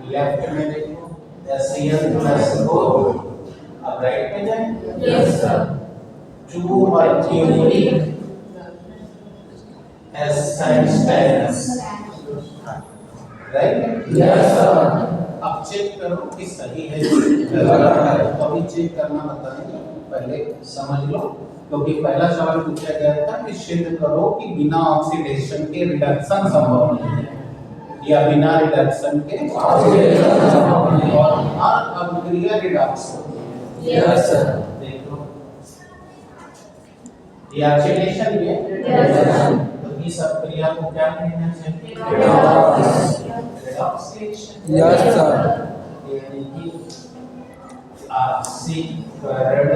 लेफ्ट में देखो Cl प्लस 4। अब राइट में जाए yes sir 2 mercury S right. Yes sir. अब चेक करो कि सही है गलत है। तो अभी चेक करना बताएंगे, पहले समझ लो क्योंकि पहला सवाल पूछा गया था कि सिद्ध करो कि बिना ऑक्सीडेशन के रिडक्शन संभव नहीं है या बिना रिडक्शन के ऑक्सीडेशन संभव नहीं और हर अभिक्रिया रिडक्स होती है। Yes sir. देखो ये ऑक्सीडेशन भी है। यस तो इस अभिक्रिया को क्या कहना चाहिए? रिडॉक्सिलेशन। Yes sir. यानी कि ऑक्सीकरण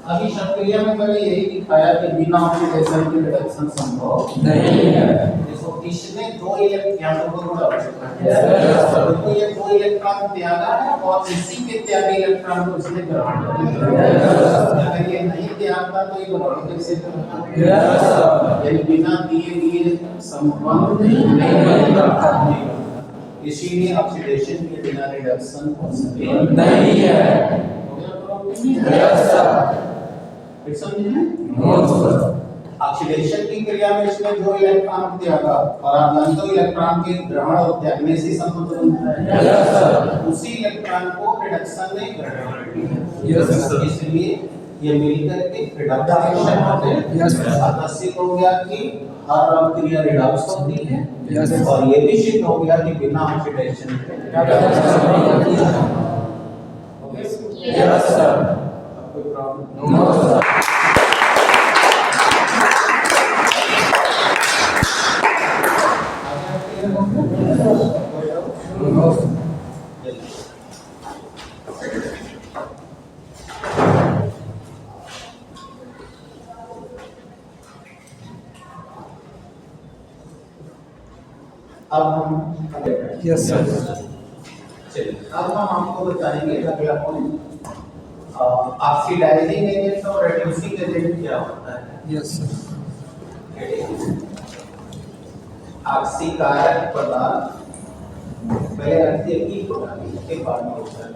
अभी प्रक्रिया में मैंने यही दिखाया कि बिना ऑक्सीडेशन के रिडक्शन संभव नहीं है। देखो इसने 2 इलेक्ट्रॉन को जोड़ा है तो ये 2 इलेक्ट्रॉन त्यागा है और इसी के त्यागे इलेक्ट्रॉन को इसने ग्रहण कर लिया। अगर ये नहीं त्यागता तो ये ग्रहण कैसे करता? यानी बिना दिए संबंध नहीं करता। इसीलिए ऑक्सीडेशन के बिना रिडक्शन पॉसिबल नहीं है। Yes sir. फिर समझे? No sir. ऑक्सीडेशन की क्रिया में इसने 2 इलेक्ट्रॉन त्यागा और आप जानते हो इलेक्ट्रॉन के ग्रहण और त्यागने से संबंध बनता है। Yes sir. उसी इलेक्ट्रॉन को रिडक्शन ने ग्रहण किया। Yes sir. इसलिए ये मिलकर के रिडक्शन होते हैं। Yes sir. सिद्ध हो गया कि हर अभिक्रिया रिडक्स होती है। Yes sir. और ये भी सिद्ध हो गया कि बिना ऑक्सीडेशन के यस सर। कोई problem no sir. No sir. अब हम यस सर। चलिए अब हम आपको बताएंगे अगला पॉइंट ऑक्सीडाइजिंग एजेंट और रिड्यूसिंग एजेंट क्या होता है। Yes sir. ऑक्सीकारक पदार्थ पहले रखते हैं की होगा के बाद में होता है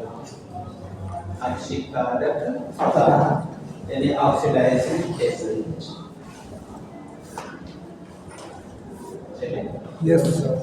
ऑक्सीकारक पदार्थ यानी ऑक्सीडाइजिंग एजेंट। चलिए यस सर।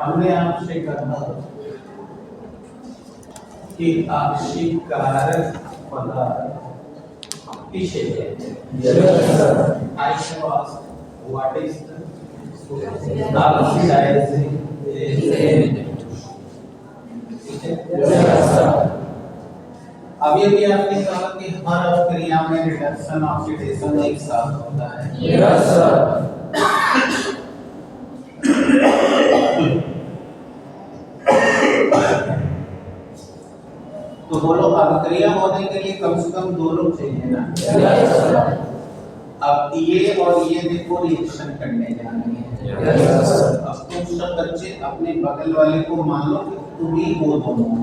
हमने आपसे कहा कि ऑक्सीकारक पदार्थ किसे कहते हैं। Yes sir. I have asked what is the oxidizing agent? Yes sir. अभी आपने कहा कि हर अभिक्रिया में रिडक्शन ऑक्सीडेशन एक साथ होता है। Yes sir. तो दोनों अभिक्रिया होने के लिए कम से कम 2 लोग चाहिए ना। Yes sir. अब ये और ये देखो रिएक्शन करने जा रहे हैं। Yes sir. अब तुम सब बच्चे अपने बगल वाले को मान लो कि तुम ही वो दोनों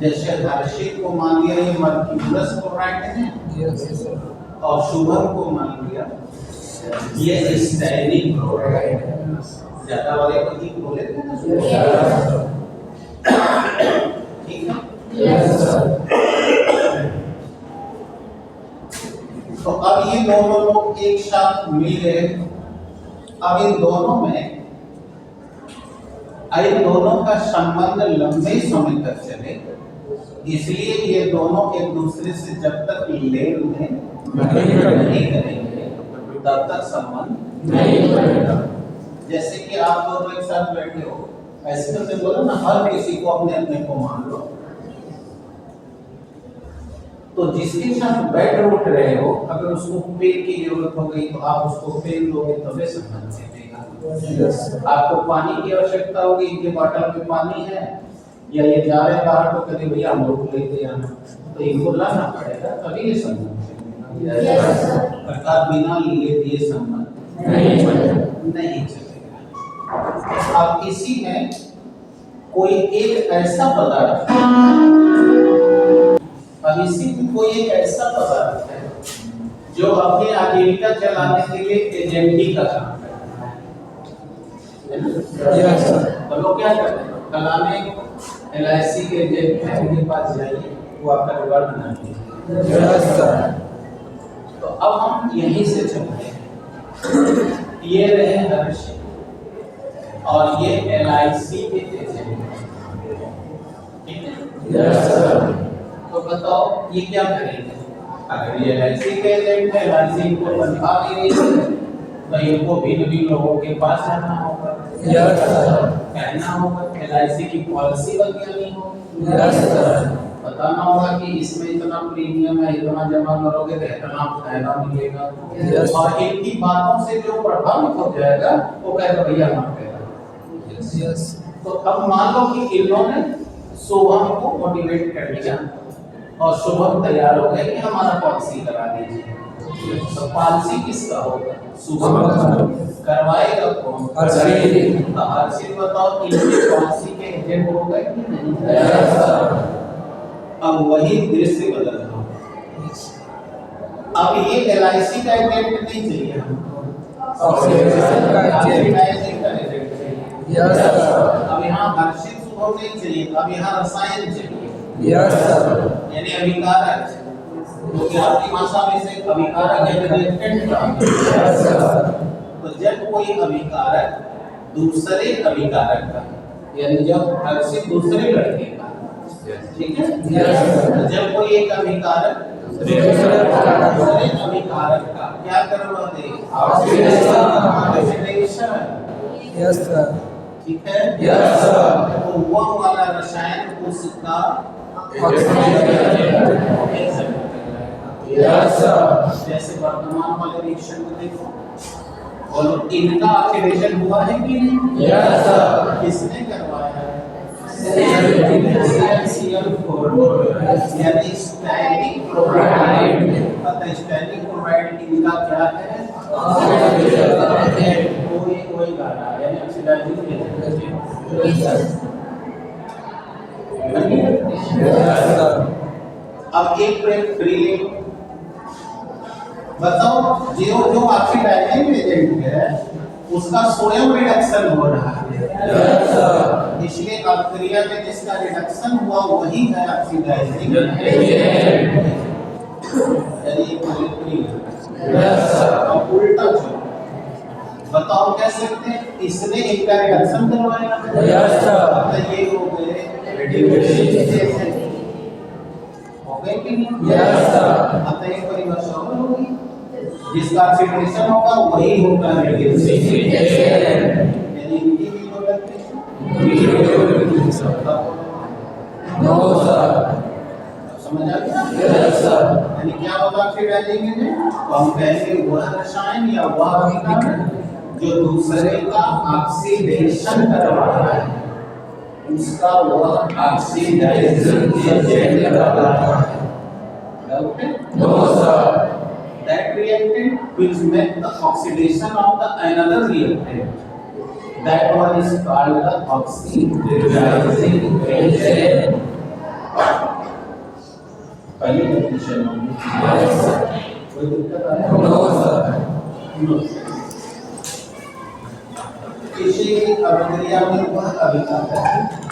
जैसे हर्षित को मान लिया ये मर्क्यूरस क्लोराइड है यस सर। और शुभम को मान लिया ये स्टैनिक क्लोराइड है। ज्यादा वाले को ही बोले थे ना। ठीक है। Yes sir. तो दोनों लोग एक साथ मिल गए। अब इन दोनों का संबंध लंबे समय तक चले, इसलिए ये दोनों एक दूसरे से जब तक लेन देन नहीं करेंगे तब तक संबंध नहीं बनेगा। जैसे कि आप दोनों एक साथ बैठे हो, ऐसे तो बोलो ना, हर किसी को अपने अपने को मान लो, तो जिसके साथ बैठ उठ रहे हो, अगर उसको पेन की जरूरत हो गई तो आप उसको पेन दोगे तबे संबंध चलेगा। आपको पानी की आवश्यकता होगी, इनके बॉटल में पानी है, या ये जा रहे बाहर तो कभी भैया हम लोग लेते आना, तो इनको लाना पड़ेगा तभी ये संबंध चलेगा। अर्थात बिना लिए दिए संबंध नहीं चलेगा। अब इसी में कोई एक ऐसा पदार्थ है जो अपनी आजीविका चलाने के लिए एजेंटी का काम करता है। तो लोग क्या करते हैं, कलामे LIC के एजेंट है, उनके पास जाइए, वो आपका जुगाड़ बना देंगे। तो अब हम यहीं से चलते हैं। ये रहे हर्ष और ये LIC के एजेंट, ठीक है। तो बताओ ये क्या करेंगे? अगर ये LIC के एजेंट है, LIC इनको तनख्वाह दे रही है, तो इनको भिन्न लोगों के पास जाना होगा, कहना होगा, LIC की पॉलिसी बदलनी होगी, बताना होगा कि इसमें इतना प्रीमियम है, इतना जमा करोगे तो इतना फायदा मिलेगा। और इनकी बातों से जो प्रभावित हो जाएगा वो कहेगा भैया हम कहेगा। तो अब मान लो कि इन्होंने शुभम को मोटिवेट कर दिया और शुभम तैयार हो गए कि हमारा पॉलिसी करा दीजिए। तो पॉलिसी किसका होगा? शुभम करवाएगा कौन? हर्षित बताओ इनके पॉलिसी के एजेंट हो गए कि नहीं? अब वही दृश्य बदल रहा। अब ये LIC का एजेंट नहीं चाहिए हमको, अब यहाँ हर्षित शुभम नहीं चाहिए, अब यहाँ रसायन चाहिए, यानी अभिकारक, क्योंकि आपकी भाषा में से अभिकारक तो जब कोई अभिकारक दूसरे अभिकारक का, यानी जब हर्षित दूसरे लड़के का, ठीक है, जब कोई एक अभिकारक दूसरे अभिकारक का क्या करवा दे? ऑक्सीडेशन, ठीक है, तो वो वाला रसायन उसका जैसे वर्तमान वाले रिएक्शन को देखो, और इनका ऑक्सीडेशन हुआ है कि नहीं? किसने करवाया है? यानी स्टैंडिंग क्लोराइड। अतः स्टैंडिंग क्लोराइड इनका क्या है? कोई गाना, यानी ऑक्सीडाइजिंग एजेंट। अब एक प्रेम फ्री ले, बताओ जो ऑक्सीडाइजिंग एजेंट है उसका सोडियम रिडक्शन हो रहा है, इसलिए अभिक्रिया में जिसका रिडक्शन हुआ वही है ऑक्सीडाइजिंग एजेंट, यानी अब उल्टा चलो, बताओ कह सकते हैं इसने इनका रिडक्शन करवाया, ये हो गए हो गए कि नहीं? अतः एक परिभाषा और होगी, जिसका ऑक्सीडेशन होगा वही होगा रेडियोसिटी, यानी इनकी भी समझ आ गया? यानी क्या होगा ऑक्सीडाइजिंग एजेंट? तो हम कहेंगे वह रसायन या वह अभिकारक जो दूसरे का ऑक्सीडेशन करवा रहा है, उसका वह ऑक्सीडाइजिंग एजेंट कहलाता है। No sir. That reactant which make the oxidation of the another reactant, that one is called the oxidizing agent. पहली कंडीशन होगी। Yes sir. कोई दिक्कत आया? No sir. No. किसी अभिक्रिया में वह अभिकारक